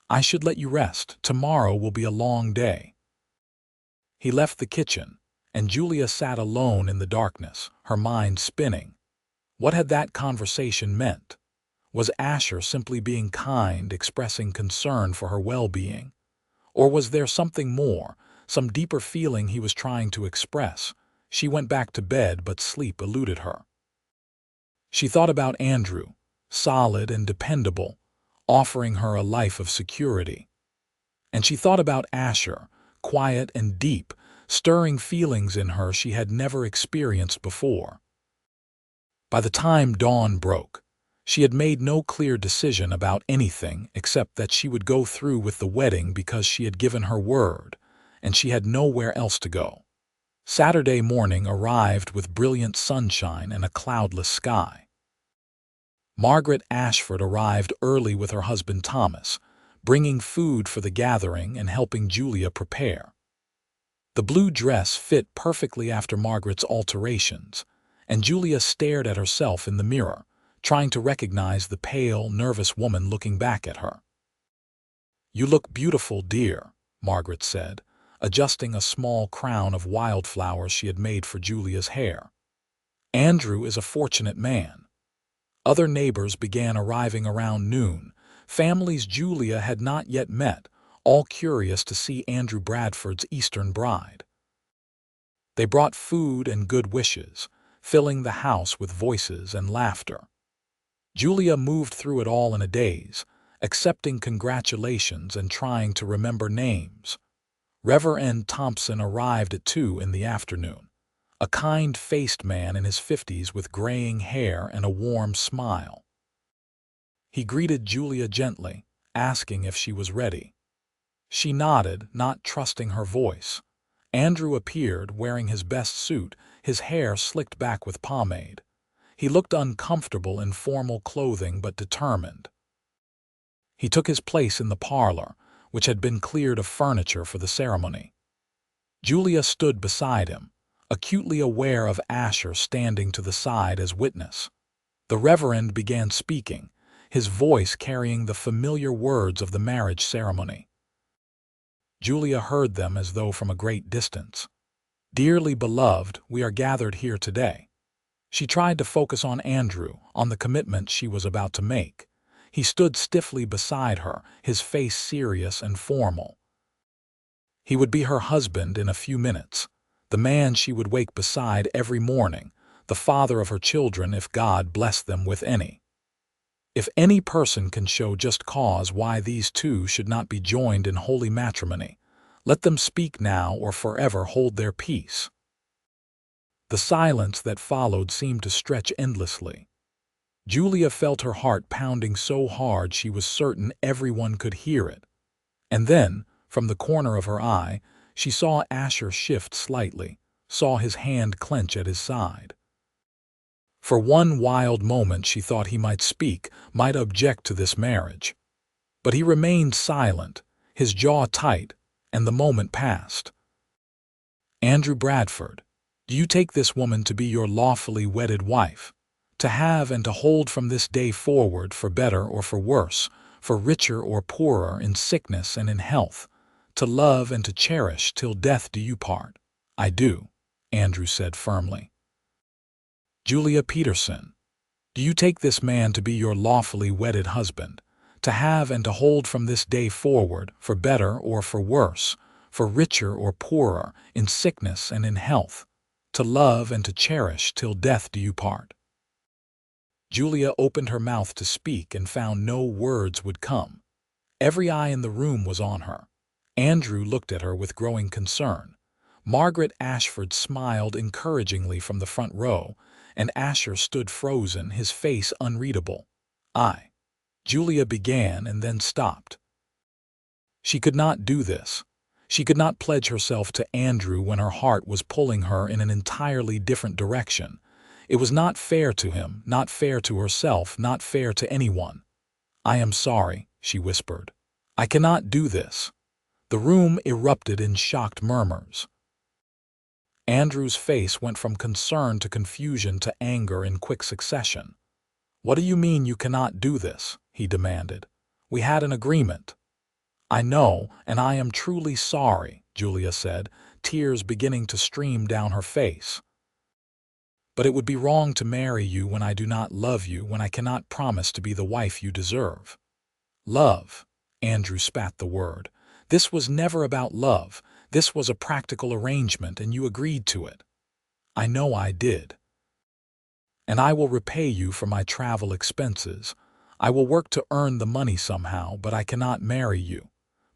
"I should let you rest. Tomorrow will be a long day." He left the kitchen, and Julia sat alone in the darkness, her mind spinning. What had that conversation meant? Was Asher simply being kind, expressing concern for her well-being? Or was there something more, some deeper feeling he was trying to express? She went back to bed, but sleep eluded her. She thought about Andrew, solid and dependable, offering her a life of security. And she thought about Asher, quiet and deep, stirring feelings in her she had never experienced before. By the time dawn broke, she had made no clear decision about anything except that she would go through with the wedding because she had given her word, and she had nowhere else to go. Saturday morning arrived with brilliant sunshine and a cloudless sky. Margaret Ashford arrived early with her husband Thomas, bringing food for the gathering and helping Julia prepare. The blue dress fit perfectly after Margaret's alterations, and Julia stared at herself in the mirror, trying to recognize the pale, nervous woman looking back at her. "You look beautiful, dear," Margaret said, adjusting a small crown of wildflowers she had made for Julia's hair. "Andrew is a fortunate man." Other neighbors began arriving around noon, families Julia had not yet met, all curious to see Andrew Bradford's Eastern bride. They brought food and good wishes, filling the house with voices and laughter. Julia moved through it all in a daze, accepting congratulations and trying to remember names. Reverend Thompson arrived at 2 in the afternoon, a kind-faced man in his 50s with graying hair and a warm smile. He greeted Julia gently, asking if she was ready. She nodded, not trusting her voice. Andrew appeared, wearing his best suit, his hair slicked back with pomade. He looked uncomfortable in formal clothing but determined. He took his place in the parlor, which had been cleared of furniture for the ceremony. Julia stood beside him, acutely aware of Asher standing to the side as witness. The Reverend began speaking, his voice carrying the familiar words of the marriage ceremony. Julia heard them as though from a great distance. "Dearly beloved, we are gathered here today." She tried to focus on Andrew, on the commitment she was about to make. He stood stiffly beside her, his face serious and formal. He would be her husband in a few minutes, the man she would wake beside every morning, the father of her children if God blessed them with any. If any person can show just cause why these two should not be joined in holy matrimony, let them speak now or forever hold their peace. The silence that followed seemed to stretch endlessly. Julia felt her heart pounding so hard she was certain everyone could hear it. And then, from the corner of her eye, she saw Asher shift slightly, saw his hand clench at his side. For one wild moment she thought he might speak, might object to this marriage. But he remained silent, his jaw tight, and the moment passed. "Andrew Bradford, do you take this woman to be your lawfully wedded wife, to have and to hold from this day forward for better or for worse, for richer or poorer, in sickness and in health, to love and to cherish till death do you part?" "I do," Andrew said firmly. "Julia Peterson, do you take this man to be your lawfully wedded husband, to have and to hold from this day forward, for better or for worse, for richer or poorer, in sickness and in health, to love and to cherish till death do you part?" Julia opened her mouth to speak and found no words would come. Every eye in the room was on her. Andrew looked at her with growing concern. Margaret Ashford smiled encouragingly from the front row, and Asher stood frozen, his face unreadable. Julia began and then stopped. She could not do this. She could not pledge herself to Andrew when her heart was pulling her in an entirely different direction. It was not fair to him, not fair to herself, not fair to anyone. "I am sorry," she whispered. "I cannot do this." The room erupted in shocked murmurs. Andrew's face went from concern to confusion to anger in quick succession. "What do you mean you cannot do this?" he demanded. "We had an agreement." "I know, and I am truly sorry," Julia said, tears beginning to stream down her face. "But it would be wrong to marry you when I do not love you, when I cannot promise to be the wife you deserve." "Love," Andrew spat the word. "This was never about love. This was a practical arrangement, and you agreed to it." "I know I did. And I will repay you for my travel expenses. I will work to earn the money somehow, but I cannot marry you.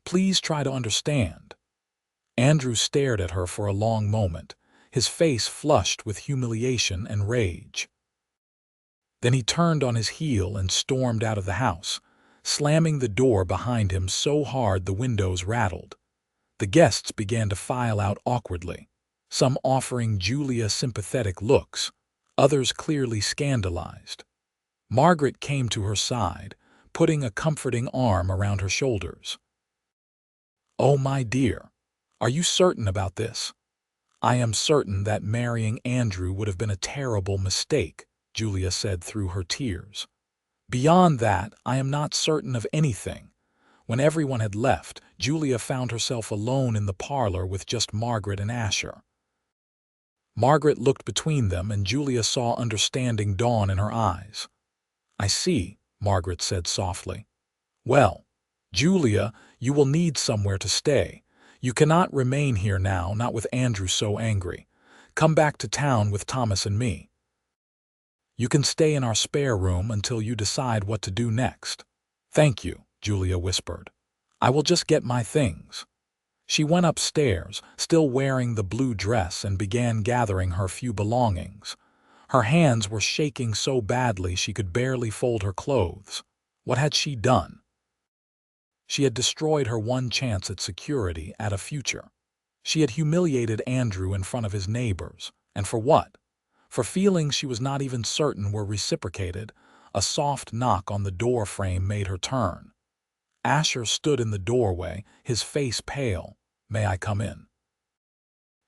Please try to understand." Andrew stared at her for a long moment, his face flushed with humiliation and rage. Then he turned on his heel and stormed out of the house, slamming the door behind him so hard the windows rattled. The guests began to file out awkwardly, some offering Julia sympathetic looks, others clearly scandalized. Margaret came to her side, putting a comforting arm around her shoulders. "Oh, my dear, are you certain about this?" "I am certain that marrying Andrew would have been a terrible mistake," Julia said through her tears. "Beyond that, I am not certain of anything." When everyone had left, Julia found herself alone in the parlor with just Margaret and Asher. Margaret looked between them, and Julia saw understanding dawn in her eyes. "I see," Margaret said softly. "Well, Julia, you will need somewhere to stay. You cannot remain here now, not with Andrew so angry. Come back to town with Thomas and me." You can stay in our spare room until you decide what to do next." "Thank you," Julia whispered. "I will just get my things." She went upstairs, still wearing the blue dress, and began gathering her few belongings. Her hands were shaking so badly she could barely fold her clothes. What had she done? She had destroyed her one chance at security, at a future. She had humiliated Andrew in front of his neighbors. And for what? For feelings she was not even certain were reciprocated. A soft knock on the door frame made her turn. Asher stood in the doorway, his face pale. "May I come in?"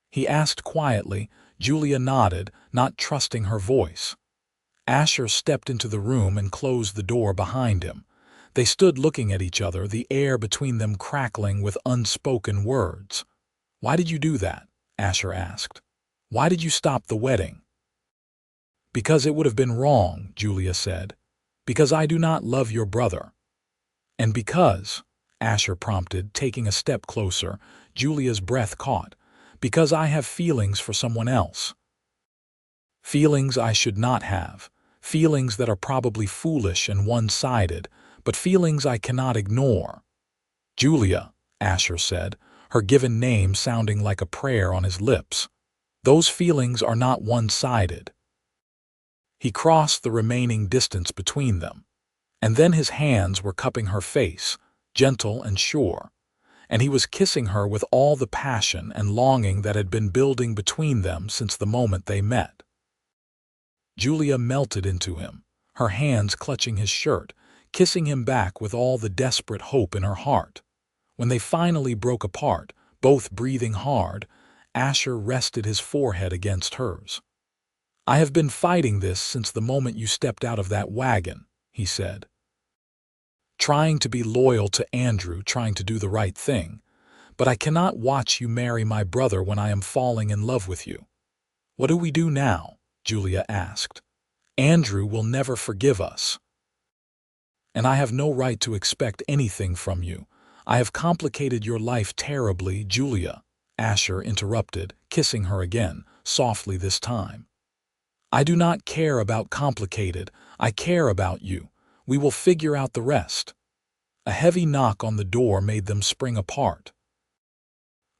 he asked quietly. Julia nodded, not trusting her voice. Asher stepped into the room and closed the door behind him. They stood looking at each other, the air between them crackling with unspoken words. "Why did you do that?" Asher asked. "Why did you stop the wedding?" "Because it would have been wrong," Julia said. "Because I do not love your brother." "And because," Asher prompted, taking a step closer. Julia's breath caught. "Because I have feelings for someone else. Feelings I should not have. Feelings that are probably foolish and one-sided, but feelings I cannot ignore." "Julia," Asher said, her given name sounding like a prayer on his lips. "Those feelings are not one-sided." He crossed the remaining distance between them. And then his hands were cupping her face, gentle and sure. And he was kissing her with all the passion and longing that had been building between them since the moment they met. Julia melted into him, her hands clutching his shirt, kissing him back with all the desperate hope in her heart. When they finally broke apart, both breathing hard, Asher rested his forehead against hers. "I have been fighting this since the moment you stepped out of that wagon," he said. "Trying to be loyal to Andrew, trying to do the right thing. But I cannot watch you marry my brother when I am falling in love with you." "What do we do now?" Julia asked. "Andrew will never forgive us. And I have no right to expect anything from you. I have complicated your life terribly." "Julia," Asher interrupted, kissing her again, softly this time. "I do not care about complicated. I care about you. We will figure out the rest." A heavy knock on the door made them spring apart.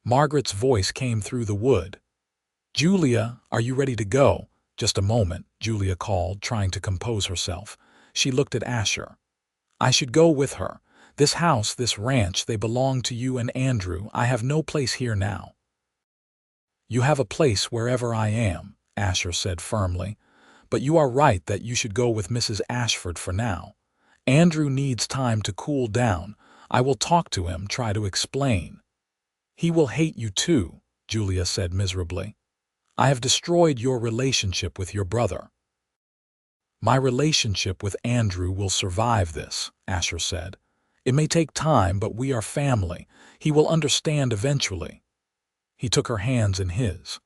Margaret's voice came through the wood. "Julia, are you ready to go?" "Just a moment," Julia called, trying to compose herself. She looked at Asher. "I should go with her. This house, this ranch, they belong to you and Andrew. I have no place here now." "You have a place wherever I am," Asher said firmly. "But you are right that you should go with Mrs. Ashford for now. Andrew needs time to cool down. I will talk to him, try to explain." "He will hate you too," Julia said miserably. "I have destroyed your relationship with your brother." "My relationship with Andrew will survive this," Asher said. "It may take time, but we are family. He will understand eventually." He took her hands in his.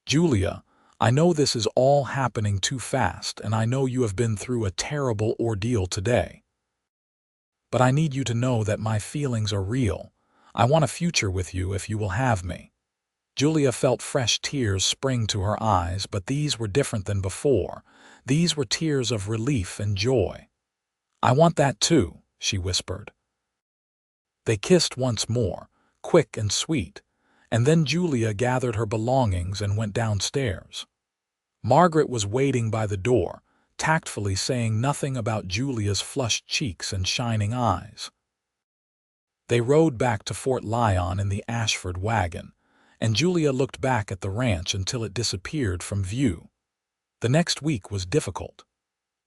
"Julia, I know this is all happening too fast, and I know you have been through a terrible ordeal today. But I need you to know that my feelings are real. I want a future with you if you will have me." Julia felt fresh tears spring to her eyes, but these were different than before. These were tears of relief and joy. "I want that too," she whispered. They kissed once more, quick and sweet, and then Julia gathered her belongings and went downstairs. Margaret was waiting by the door, tactfully saying nothing about Julia's flushed cheeks and shining eyes. They rode back to Fort Lyon in the Ashford wagon, and Julia looked back at the ranch until it disappeared from view. The next week was difficult.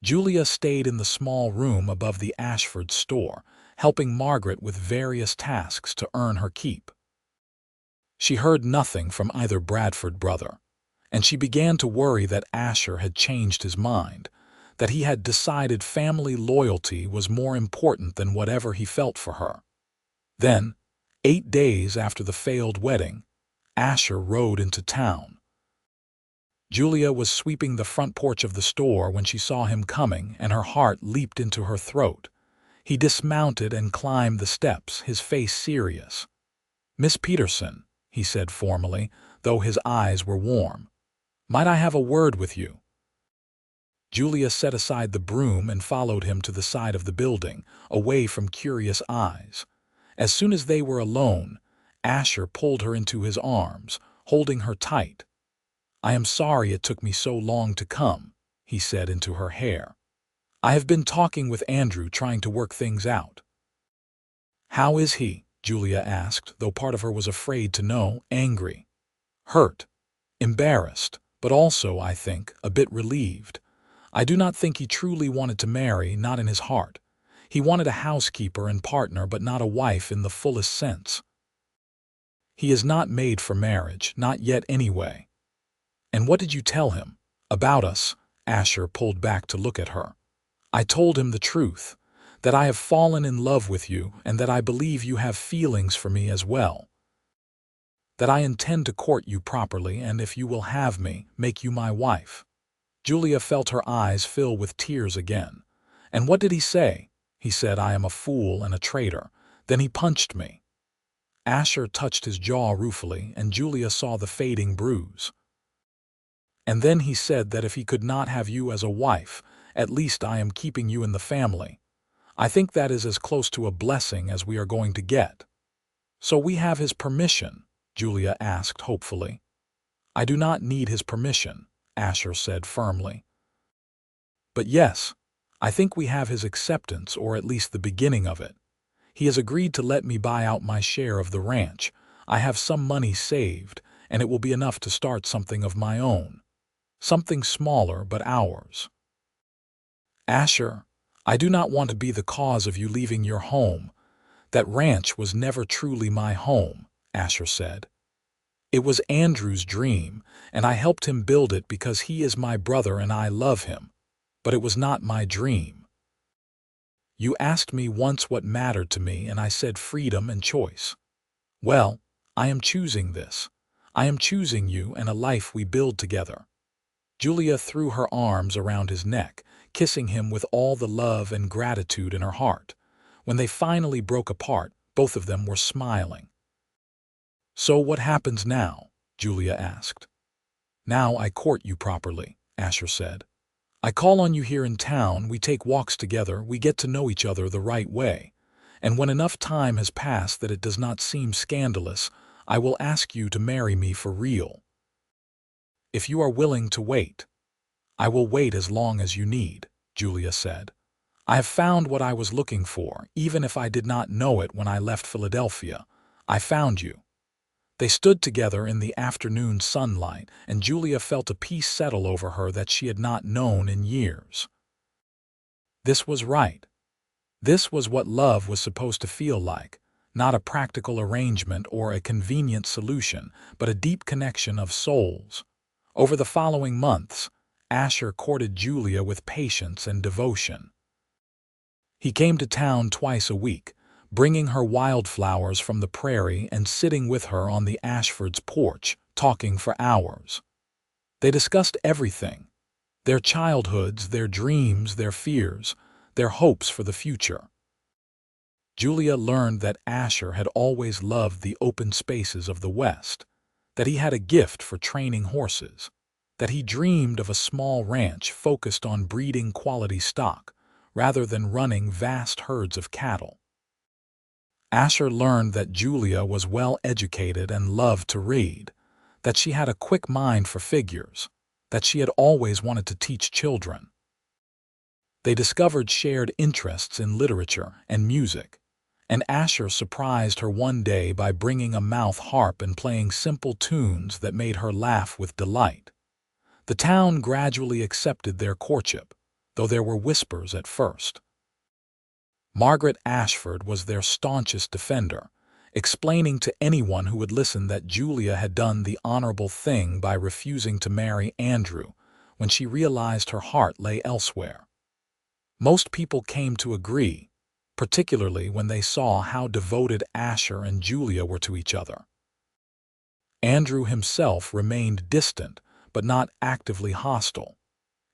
Julia stayed in the small room above the Ashford store, helping Margaret with various tasks to earn her keep. She heard nothing from either Bradford brother, and she began to worry that Asher had changed his mind, that he had decided family loyalty was more important than whatever he felt for her. Then, 8 days after the failed wedding, Asher rode into town. Julia was sweeping the front porch of the store when she saw him coming, and her heart leaped into her throat. He dismounted and climbed the steps, his face serious. "Miss Peterson," he said formally, though his eyes were warm. "Might I have a word with you?" Julia set aside the broom and followed him to the side of the building, away from curious eyes. As soon as they were alone, Asher pulled her into his arms, holding her tight. "I am sorry it took me so long to come," he said into her hair. "I have been talking with Andrew, trying to work things out." "How is he?" Julia asked, though part of her was afraid to know, angry, hurt, embarrassed, but also, I think, a bit relieved. "I do not think he truly wanted to marry, not in his heart. He wanted a housekeeper and partner, but not a wife in the fullest sense. He is not made for marriage, not yet anyway." "And what did you tell him? About us?" Asher pulled back to look at her. "I told him the truth, that I have fallen in love with you and that I believe you have feelings for me as well. That I intend to court you properly and, if you will have me, make you my wife." Julia felt her eyes fill with tears again. "And what did he say?" "He said I am a fool and a traitor. Then he punched me." Asher touched his jaw ruefully, and Julia saw the fading bruise. "And then he said that if he could not have you as a wife, at least I am keeping you in the family. I think that is as close to a blessing as we are going to get." "So we have his permission?" Julia asked hopefully. "I do not need his permission," Asher said firmly. "But yes, I think we have his acceptance, or at least the beginning of it. He has agreed to let me buy out my share of the ranch. I have some money saved, and it will be enough to start something of my own. Something smaller, but ours." "Asher, I do not want to be the cause of you leaving your home. That ranch was never truly my home," Asher said. "It was Andrew's dream, and I helped him build it because he is my brother and I love him. But it was not my dream. You asked me once what mattered to me, and I said freedom and choice. Well, I am choosing this. I am choosing you and a life we build together." Julia threw her arms around his neck, kissing him with all the love and gratitude in her heart. When they finally broke apart, both of them were smiling. "So what happens now?" Julia asked. "Now I court you properly," Asher said. "I call on you here in town, we take walks together, we get to know each other the right way. And when enough time has passed that it does not seem scandalous, I will ask you to marry me for real. If you are willing to wait." "I will wait as long as you need," Julia said. "I have found what I was looking for, even if I did not know it when I left Philadelphia. I found you." They stood together in the afternoon sunlight, and Julia felt a peace settle over her that she had not known in years. This was right. This was what love was supposed to feel like, not a practical arrangement or a convenient solution, but a deep connection of souls. Over the following months, Asher courted Julia with patience and devotion. He came to town twice a week, bringing her wildflowers from the prairie and sitting with her on the Ashfords' porch, talking for hours. They discussed everything: their childhoods, their dreams, their fears, their hopes for the future. Julia learned that Asher had always loved the open spaces of the West, that he had a gift for training horses, that he dreamed of a small ranch focused on breeding quality stock rather than running vast herds of cattle. Asher learned that Julia was well educated and loved to read, that she had a quick mind for figures, that she had always wanted to teach children. They discovered shared interests in literature and music, and Asher surprised her one day by bringing a mouth harp and playing simple tunes that made her laugh with delight. The town gradually accepted their courtship, though there were whispers at first. Margaret Ashford was their staunchest defender, explaining to anyone who would listen that Julia had done the honorable thing by refusing to marry Andrew when she realized her heart lay elsewhere. Most people came to agree, particularly when they saw how devoted Asher and Julia were to each other. Andrew himself remained distant, but not actively hostile.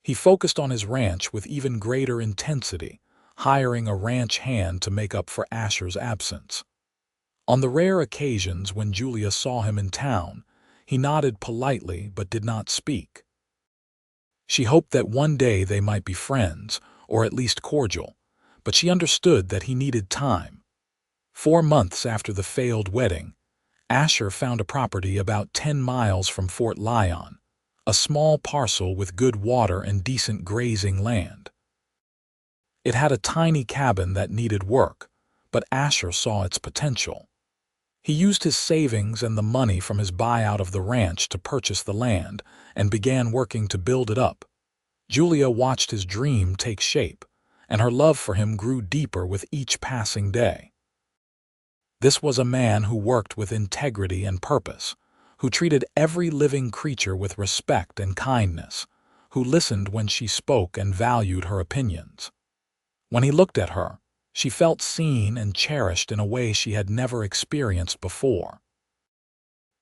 He focused on his ranch with even greater intensity, hiring a ranch hand to make up for Asher's absence. On the rare occasions when Julia saw him in town, he nodded politely but did not speak. She hoped that one day they might be friends, or at least cordial, but she understood that he needed time. 4 months after the failed wedding, Asher found a property about 10 miles from Fort Lyon, a small parcel with good water and decent grazing land. It had a tiny cabin that needed work, but Asher saw its potential. He used his savings and the money from his buyout of the ranch to purchase the land and began working to build it up. Julia watched his dream take shape, and her love for him grew deeper with each passing day. This was a man who worked with integrity and purpose, who treated every living creature with respect and kindness, who listened when she spoke and valued her opinions. When he looked at her, she felt seen and cherished in a way she had never experienced before.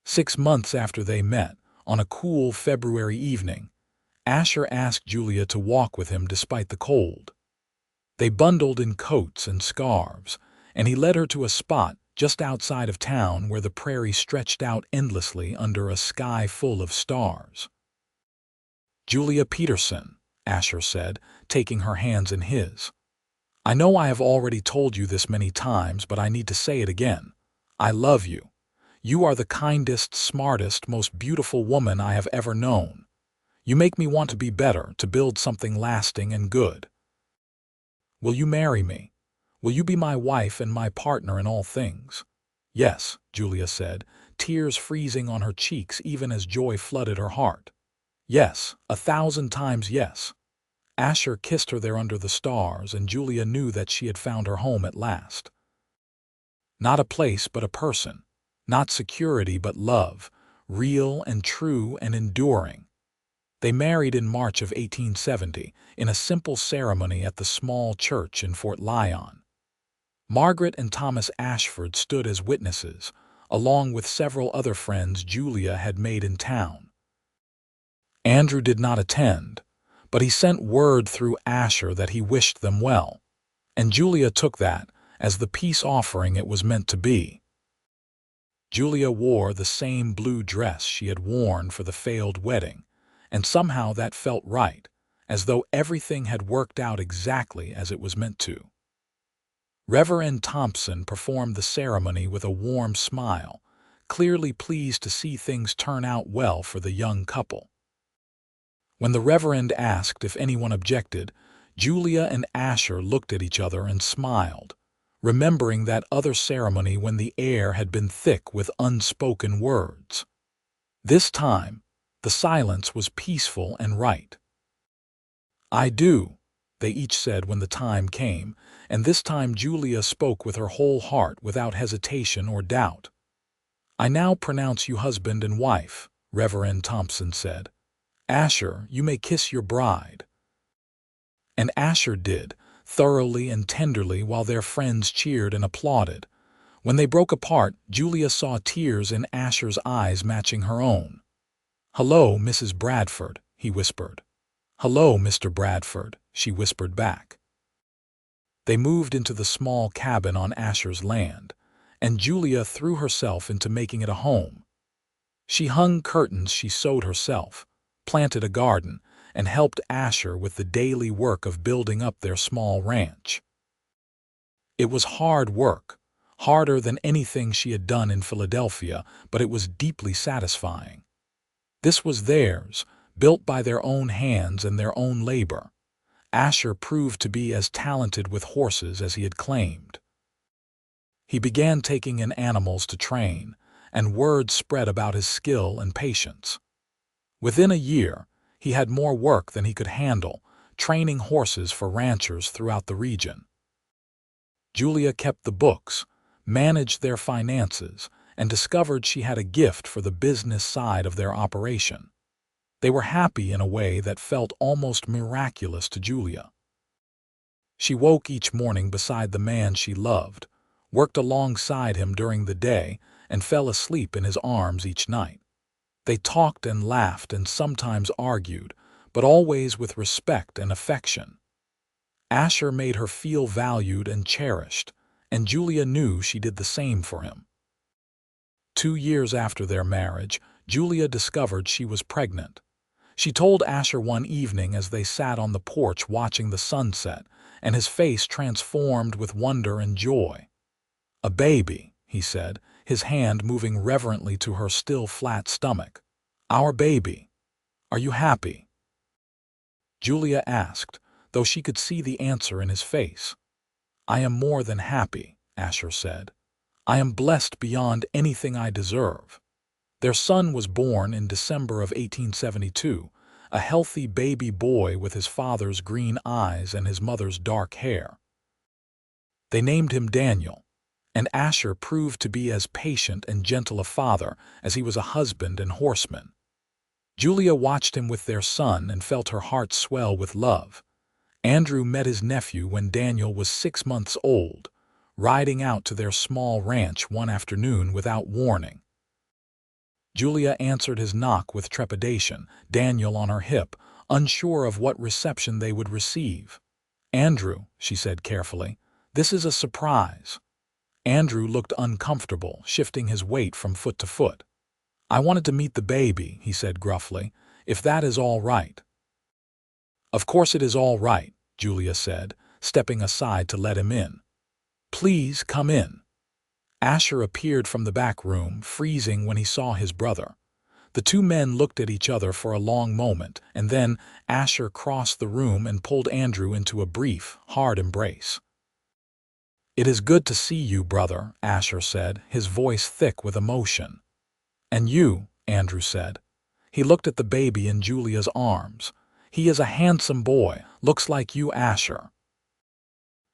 6 months after they met, on a cool February evening, Asher asked Julia to walk with him despite the cold. They bundled in coats and scarves, and he led her to a spot just outside of town where the prairie stretched out endlessly under a sky full of stars. "Julia Peterson," Asher said, taking her hands in his. "I know I have already told you this many times, but I need to say it again. I love you. You are the kindest, smartest, most beautiful woman I have ever known. You make me want to be better, to build something lasting and good. Will you marry me? Will you be my wife and my partner in all things?" "Yes," Julia said, tears freezing on her cheeks even as joy flooded her heart. "Yes, 1,000 times yes." Asher kissed her there under the stars, and Julia knew that she had found her home at last. Not a place but a person, not security but love, real and true and enduring. They married in March of 1870 in a simple ceremony at the small church in Fort Lyon. Margaret and Thomas Ashford stood as witnesses, along with several other friends Julia had made in town. Andrew did not attend, but he sent word through Asher that he wished them well, and Julia took that as the peace offering it was meant to be. Julia wore the same blue dress she had worn for the failed wedding, and somehow that felt right, as though everything had worked out exactly as it was meant to. Reverend Thompson performed the ceremony with a warm smile, clearly pleased to see things turn out well for the young couple. When the Reverend asked if anyone objected, Julia and Asher looked at each other and smiled, remembering that other ceremony when the air had been thick with unspoken words. This time, the silence was peaceful and right. "I do," they each said when the time came, and this time Julia spoke with her whole heart without hesitation or doubt. "I now pronounce you husband and wife," Reverend Thompson said. "Asher, you may kiss your bride." And Asher did, thoroughly and tenderly, while their friends cheered and applauded. When they broke apart, Julia saw tears in Asher's eyes matching her own. "Hello, Mrs. Bradford," he whispered. "Hello, Mr. Bradford," she whispered back. They moved into the small cabin on Asher's land, and Julia threw herself into making it a home. She hung curtains she sewed herself, planted a garden, and helped Asher with the daily work of building up their small ranch. It was hard work, harder than anything she had done in Philadelphia, but it was deeply satisfying. This was theirs, built by their own hands and their own labor. Asher proved to be as talented with horses as he had claimed. He began taking in animals to train, and word spread about his skill and patience. Within a year, he had more work than he could handle, training horses for ranchers throughout the region. Julia kept the books, managed their finances, and discovered she had a gift for the business side of their operation. They were happy in a way that felt almost miraculous to Julia. She woke each morning beside the man she loved, worked alongside him during the day, and fell asleep in his arms each night. They talked and laughed and sometimes argued, but always with respect and affection. Asher made her feel valued and cherished, and Julia knew she did the same for him. 2 years after their marriage, Julia discovered she was pregnant. She told Asher one evening as they sat on the porch watching the sunset, and his face transformed with wonder and joy. "A baby," he said, his hand moving reverently to her still flat stomach. "Our baby. Are you happy?" Julia asked, though she could see the answer in his face. "I am more than happy," Asher said. "I am blessed beyond anything I deserve." Their son was born in December of 1872, a healthy baby boy with his father's green eyes and his mother's dark hair. They named him Daniel, and Asher proved to be as patient and gentle a father as he was a husband and horseman. Julia watched him with their son and felt her heart swell with love. Andrew met his nephew when Daniel was 6 months old, riding out to their small ranch one afternoon without warning. Julia answered his knock with trepidation, Daniel on her hip, unsure of what reception they would receive. "Andrew," she said carefully, "this is a surprise." Andrew looked uncomfortable, shifting his weight from foot to foot. "I wanted to meet the baby," he said gruffly, "if that is all right." "Of course it is all right," Julia said, stepping aside to let him in. "Please come in." Asher appeared from the back room, freezing when he saw his brother. The two men looked at each other for a long moment, and then Asher crossed the room and pulled Andrew into a brief, hard embrace. "It is good to see you, brother," Asher said, his voice thick with emotion. "And you," Andrew said. He looked at the baby in Julia's arms. "He is a handsome boy, looks like you, Asher."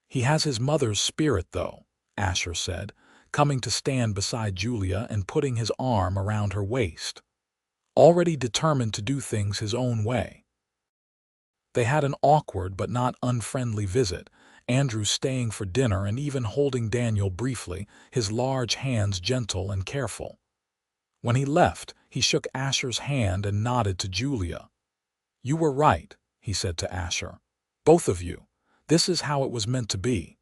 "He has his mother's spirit, though," Asher said, coming to stand beside Julia and putting his arm around her waist. "Already determined to do things his own way." They had an awkward but not unfriendly visit, Andrew staying for dinner and even holding Daniel briefly, his large hands gentle and careful. When he left, he shook Asher's hand and nodded to Julia. "You were right," he said to Asher. "Both of you. This is how it was meant to be.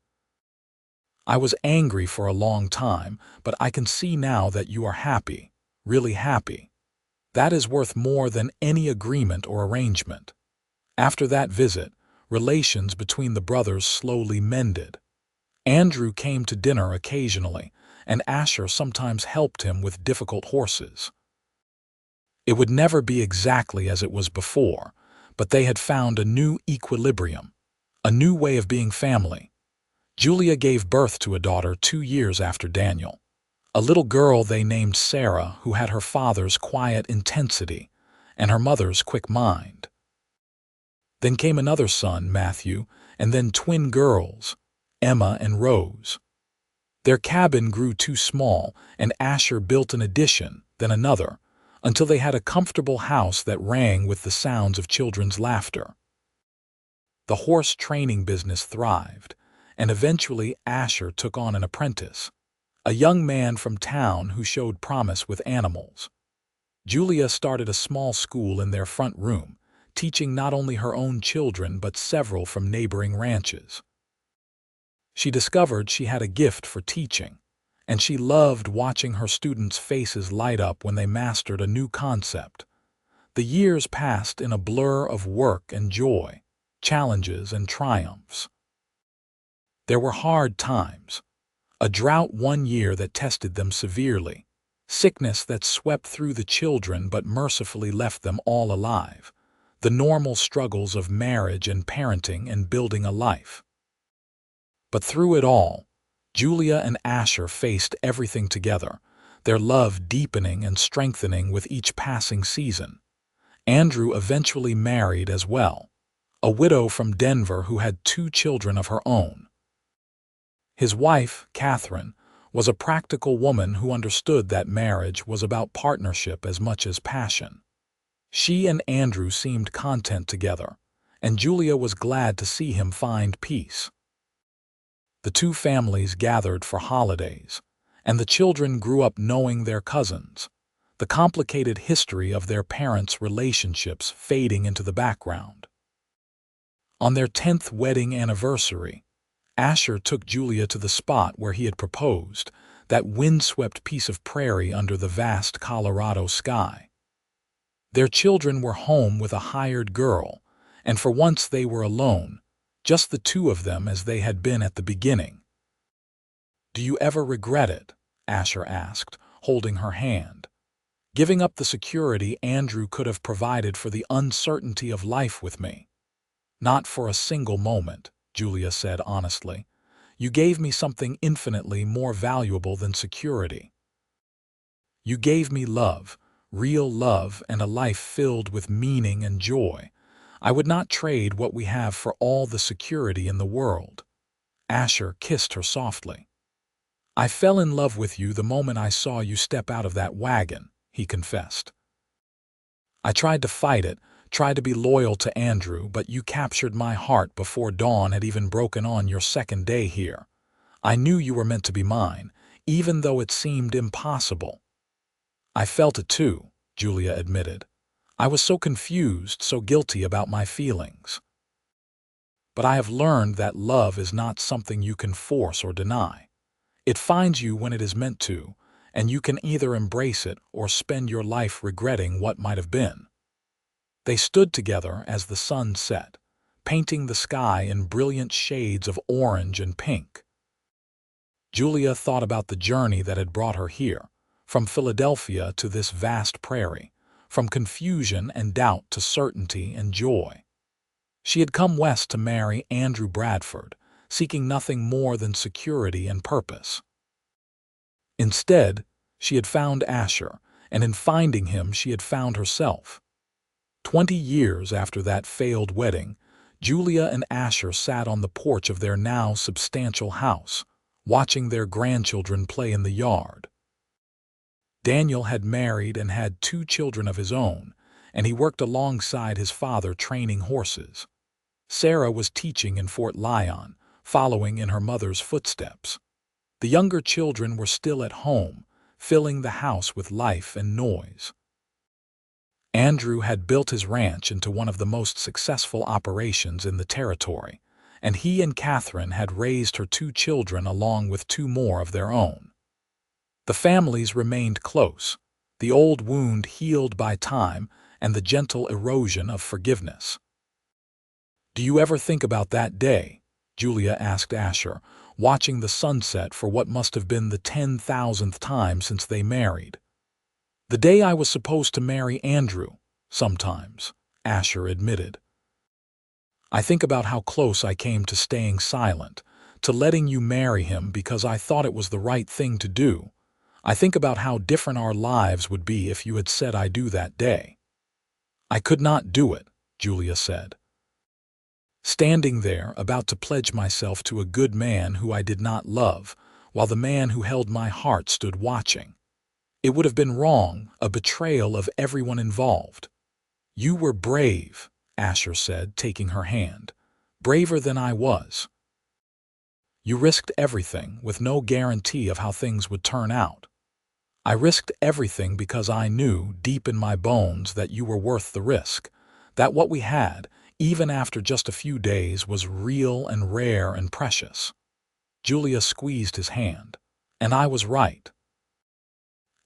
I was angry for a long time, but I can see now that you are happy, really happy. That is worth more than any agreement or arrangement." After that visit, relations between the brothers slowly mended. Andrew came to dinner occasionally, and Asher sometimes helped him with difficult horses. It would never be exactly as it was before, but they had found a new equilibrium, a new way of being family. Julia gave birth to a daughter 2 years after Daniel, a little girl they named Sarah, who had her father's quiet intensity and her mother's quick mind. Then came another son, Matthew, and then twin girls, Emma and Rose. Their cabin grew too small, and Asher built an addition, then another, until they had a comfortable house that rang with the sounds of children's laughter. The horse training business thrived, and eventually Asher took on an apprentice, a young man from town who showed promise with animals. Julia started a small school in their front room, teaching not only her own children but several from neighboring ranches. She discovered she had a gift for teaching, and she loved watching her students' faces light up when they mastered a new concept. The years passed in a blur of work and joy, challenges and triumphs. There were hard times. A drought one year that tested them severely, sickness that swept through the children but mercifully left them all alive, the normal struggles of marriage and parenting and building a life. But through it all, Julia and Asher faced everything together, their love deepening and strengthening with each passing season. Andrew eventually married as well, a widow from Denver who had 2 children of her own. His wife, Catherine, was a practical woman who understood that marriage was about partnership as much as passion. She and Andrew seemed content together, and Julia was glad to see him find peace. The two families gathered for holidays, and the children grew up knowing their cousins, the complicated history of their parents' relationships fading into the background. On their 10th wedding anniversary, Asher took Julia to the spot where he had proposed, that windswept piece of prairie under the vast Colorado sky. Their children were home with a hired girl, and for once they were alone, just the two of them as they had been at the beginning. "Do you ever regret it?" Asher asked, holding her hand. "Giving up the security Andrew could have provided for the uncertainty of life with me?" "Not for a single moment," Julia said honestly. "You gave me something infinitely more valuable than security. You gave me love, real love, and a life filled with meaning and joy. I would not trade what we have for all the security in the world." Asher kissed her softly. "I fell in love with you the moment I saw you step out of that wagon," he confessed. "I tried to fight it, tried to be loyal to Andrew, but you captured my heart before dawn had even broken on your second day here. I knew you were meant to be mine, even though it seemed impossible." "I felt it too," Julia admitted. "I was so confused, so guilty about my feelings. But I have learned that love is not something you can force or deny. It finds you when it is meant to, and you can either embrace it or spend your life regretting what might have been." They stood together as the sun set, painting the sky in brilliant shades of orange and pink. Julia thought about the journey that had brought her here, from Philadelphia to this vast prairie, from confusion and doubt to certainty and joy. She had come west to marry Andrew Bradford, seeking nothing more than security and purpose. Instead, she had found Asher, and in finding him she had found herself. 20 years after that failed wedding, Julia and Asher sat on the porch of their now substantial house, watching their grandchildren play in the yard. Daniel had married and had 2 children of his own, and he worked alongside his father training horses. Sarah was teaching in Fort Lyon, following in her mother's footsteps. The younger children were still at home, filling the house with life and noise. Andrew had built his ranch into one of the most successful operations in the territory, and he and Catherine had raised her 2 children along with 2 more of their own. The families remained close, the old wound healed by time and the gentle erosion of forgiveness. "Do you ever think about that day?" Julia asked Asher, watching the sunset for what must have been the 10,000th time since they married. "The day I was supposed to marry Andrew, sometimes," Asher admitted. "I think about how close I came to staying silent, to letting you marry him because I thought it was the right thing to do. I think about how different our lives would be if you had said I do that day." "I could not do it," Julia said. "Standing there, about to pledge myself to a good man who I did not love, while the man who held my heart stood watching. It would have been wrong, a betrayal of everyone involved." "You were brave," Asher said, taking her hand. "Braver than I was. You risked everything, with no guarantee of how things would turn out. I risked everything because I knew, deep in my bones, that you were worth the risk, that what we had, even after just a few days, was real and rare and precious." Julia squeezed his hand. "And I was right."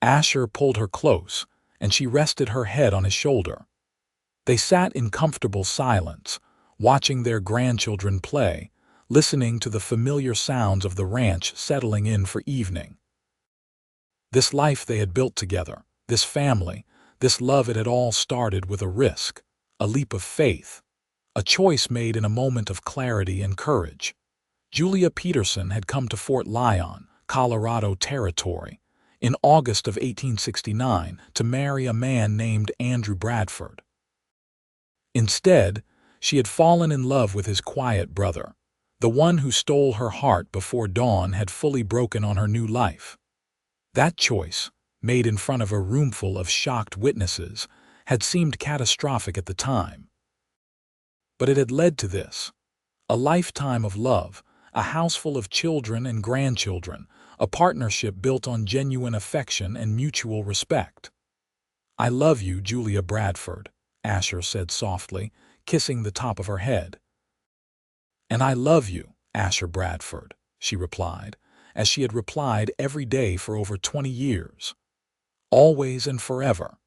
Asher pulled her close, and she rested her head on his shoulder. They sat in comfortable silence, watching their grandchildren play, listening to the familiar sounds of the ranch settling in for evening. This life they had built together, this family, this love, it had all started with a risk, a leap of faith, a choice made in a moment of clarity and courage. Julia Peterson had come to Fort Lyon, Colorado Territory, in August of 1869 to marry a man named Andrew Bradford. Instead, she had fallen in love with his quiet brother, the one who stole her heart before dawn had fully broken on her new life. That choice, made in front of a roomful of shocked witnesses, had seemed catastrophic at the time. But it had led to this: a lifetime of love, a house full of children and grandchildren, a partnership built on genuine affection and mutual respect. "I love you, Julia Bradford," Asher said softly, kissing the top of her head. "And I love you, Asher Bradford," she replied, as she had replied every day for over 20 years. "Always and forever."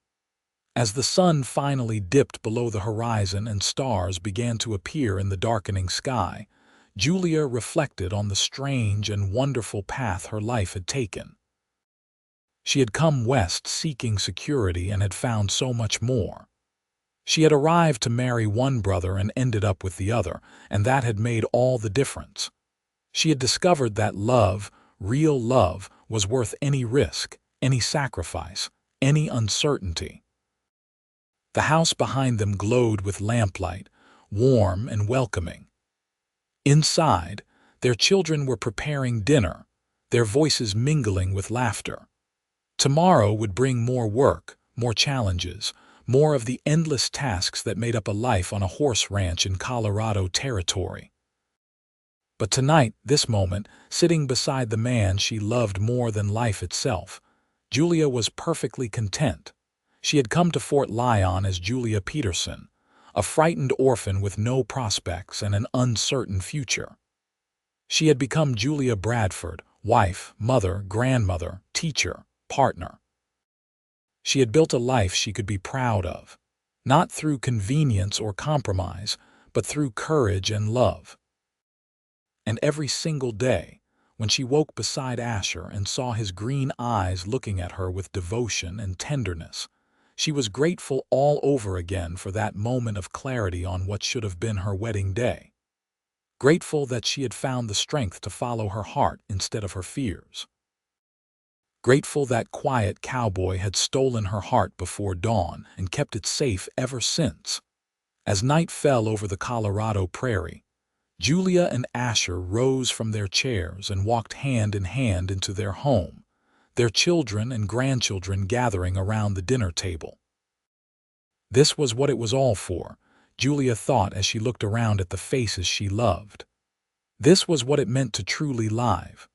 As the sun finally dipped below the horizon and stars began to appear in the darkening sky, Julia reflected on the strange and wonderful path her life had taken. She had come west seeking security and had found so much more. She had arrived to marry one brother and ended up with the other, and that had made all the difference. She had discovered that love, real love, was worth any risk, any sacrifice, any uncertainty. The house behind them glowed with lamplight, warm and welcoming. Inside, their children were preparing dinner, their voices mingling with laughter. Tomorrow would bring more work, more challenges, more of the endless tasks that made up a life on a horse ranch in Colorado territory. But tonight, this moment, sitting beside the man she loved more than life itself, Julia was perfectly content. She had come to Fort Lyon as Julia Peterson, a frightened orphan with no prospects and an uncertain future. She had become Julia Bradford, wife, mother, grandmother, teacher, partner. She had built a life she could be proud of, not through convenience or compromise, but through courage and love. And every single day, when she woke beside Asher and saw his green eyes looking at her with devotion and tenderness, she was grateful all over again for that moment of clarity on what should have been her wedding day. Grateful that she had found the strength to follow her heart instead of her fears. Grateful that quiet cowboy had stolen her heart before dawn and kept it safe ever since. As night fell over the Colorado prairie, Julia and Asher rose from their chairs and walked hand in hand into their home, their children and grandchildren gathering around the dinner table. This was what it was all for, Julia thought as she looked around at the faces she loved. This was what it meant to truly live,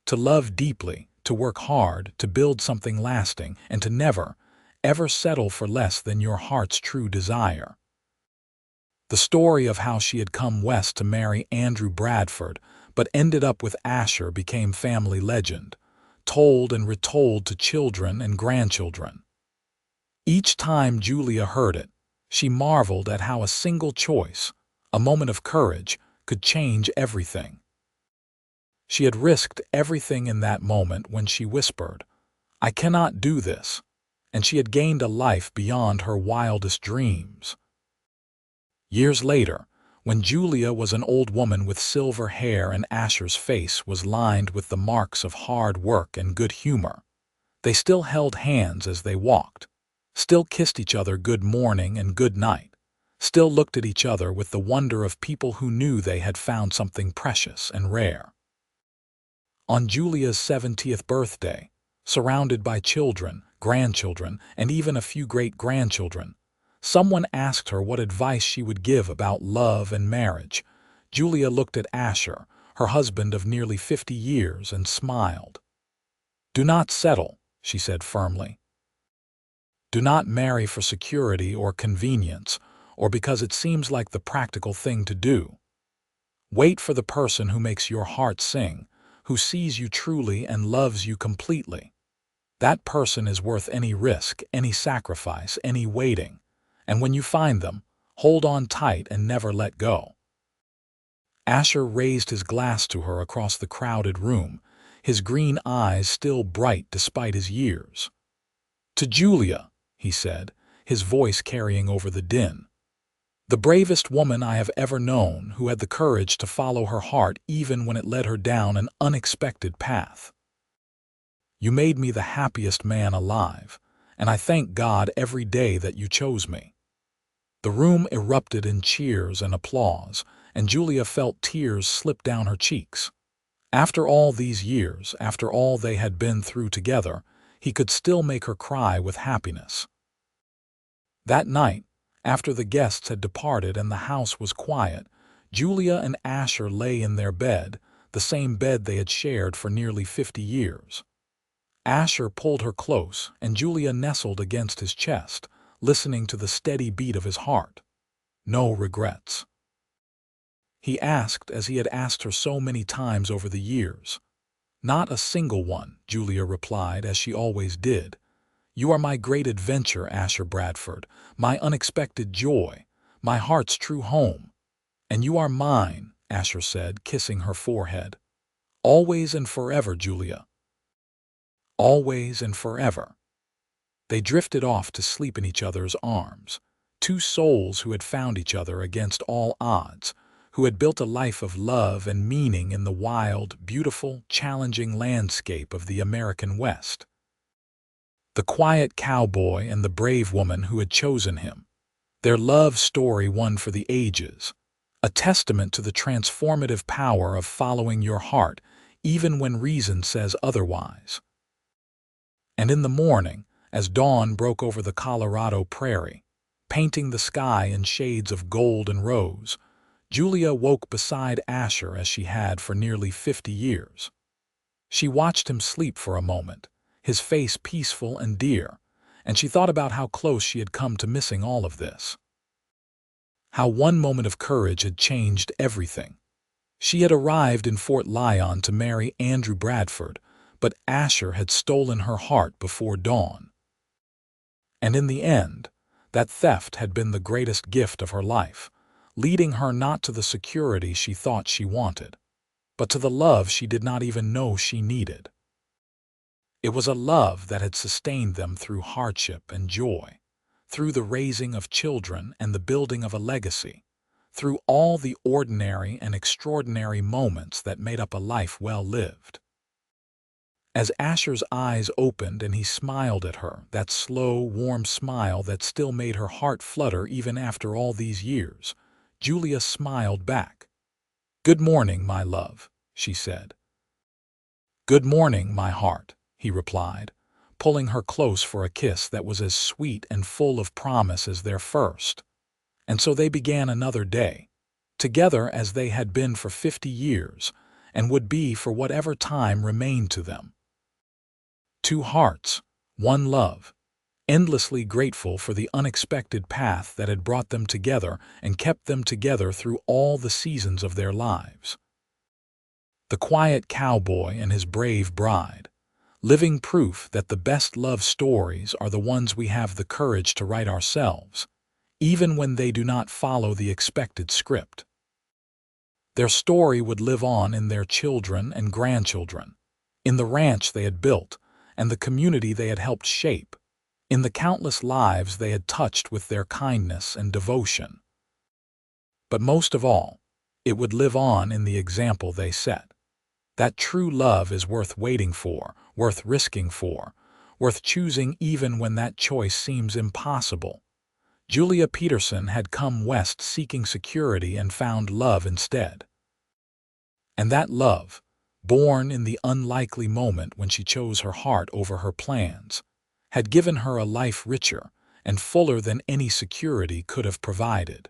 to love deeply, to work hard, to build something lasting, and to never, ever settle for less than your heart's true desire. The story of how she had come west to marry Andrew Bradford but ended up with Asher became family legend, told and retold to children and grandchildren. Each time Julia heard it, she marveled at how a single choice, a moment of courage, could change everything. She had risked everything in that moment when she whispered, "I cannot do this," and she had gained a life beyond her wildest dreams. Years later, when Julia was an old woman with silver hair and Asher's face was lined with the marks of hard work and good humor, they still held hands as they walked, still kissed each other good morning and good night, still looked at each other with the wonder of people who knew they had found something precious and rare. On Julia's 70th birthday, surrounded by children, grandchildren, and even a few great-grandchildren, someone asked her what advice she would give about love and marriage. Julia looked at Asher, her husband of nearly 50 years, and smiled. "Do not settle," she said firmly. "Do not marry for security or convenience, or because it seems like the practical thing to do. Wait for the person who makes your heart sing, who sees you truly and loves you completely. That person is worth any risk, any sacrifice, any waiting. And when you find them, hold on tight and never let go." Asher raised his glass to her across the crowded room, his green eyes still bright despite his years. "To Julia," he said, his voice carrying over the din. "The bravest woman I have ever known, who had the courage to follow her heart even when it led her down an unexpected path. You made me the happiest man alive, and I thank God every day that you chose me." The room erupted in cheers and applause, and Julia felt tears slip down her cheeks. After all these years, after all they had been through together, he could still make her cry with happiness. That night, after the guests had departed and the house was quiet, Julia and Asher lay in their bed, the same bed they had shared for nearly 50 years. Asher pulled her close, and Julia nestled against his chest, listening to the steady beat of his heart. No regrets. He asked as he had asked her so many times over the years. "Not a single one," Julia replied, as she always did. You are my great adventure, Asher Bradford, my unexpected joy, my heart's true home. And you are mine, Asher said, kissing her forehead. Always and forever, Julia. Always and forever. They drifted off to sleep in each other's arms, two souls who had found each other against all odds, who had built a life of love and meaning in the wild, beautiful, challenging landscape of the American West. The quiet cowboy and the brave woman who had chosen him. Their love story one for the ages, a testament to the transformative power of following your heart, even when reason says otherwise. And in the morning, as dawn broke over the Colorado prairie, painting the sky in shades of gold and rose, Julia woke beside Asher as she had for nearly 50 years. She watched him sleep for a moment, his face peaceful and dear, and she thought about how close she had come to missing all of this. How one moment of courage had changed everything. She had arrived in Fort Lyon to marry Andrew Bradford, but Asher had stolen her heart before dawn. And in the end, that theft had been the greatest gift of her life, leading her not to the security she thought she wanted, but to the love she did not even know she needed. It was a love that had sustained them through hardship and joy, through the raising of children and the building of a legacy, through all the ordinary and extraordinary moments that made up a life well lived. As Asher's eyes opened and he smiled at her, that slow, warm smile that still made her heart flutter even after all these years, Julia smiled back. "Good morning, my love," she said. "Good morning, my heart," he replied, pulling her close for a kiss that was as sweet and full of promise as their first. And so they began another day, together as they had been for 50 years, and would be for whatever time remained to them. Two hearts, one love, endlessly grateful for the unexpected path that had brought them together and kept them together through all the seasons of their lives. The quiet cowboy and his brave bride, living proof that the best love stories are the ones we have the courage to write ourselves, even when they do not follow the expected script. Their story would live on in their children and grandchildren, in the ranch they had built and the community they had helped shape, in the countless lives they had touched with their kindness and devotion. But most of all, it would live on in the example they set. That true love is worth waiting for, worth risking for, worth choosing even when that choice seems impossible. Julia Peterson had come west seeking security and found love instead. And that love, born in the unlikely moment when she chose her heart over her plans, had given her a life richer and fuller than any security could have provided.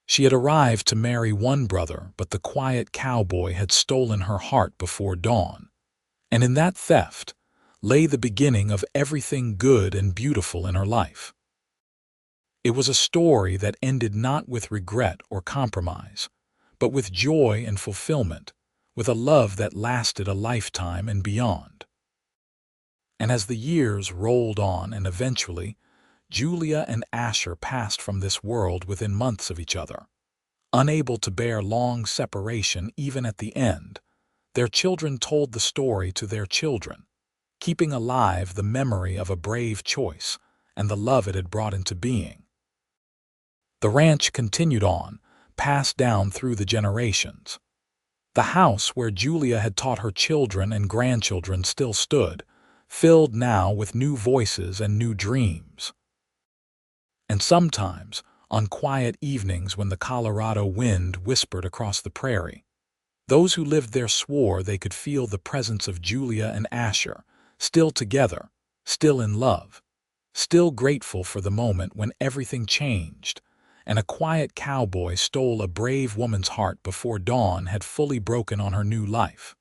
She had arrived to marry one brother, but the quiet cowboy had stolen her heart before dawn. And in that theft lay the beginning of everything good and beautiful in her life. It was a story that ended not with regret or compromise, but with joy and fulfillment, with a love that lasted a lifetime and beyond. And as the years rolled on and eventually, Julia and Asher passed from this world within months of each other. Unable to bear long separation even at the end, their children told the story to their children, keeping alive the memory of a brave choice and the love it had brought into being. The ranch continued on, passed down through the generations. The house where Julia had taught her children and grandchildren still stood, filled now with new voices and new dreams. And sometimes, on quiet evenings when the Colorado wind whispered across the prairie, those who lived there swore they could feel the presence of Julia and Asher, still together, still in love, still grateful for the moment when everything changed, and a quiet cowboy stole a brave woman's heart before dawn had fully broken on her new life.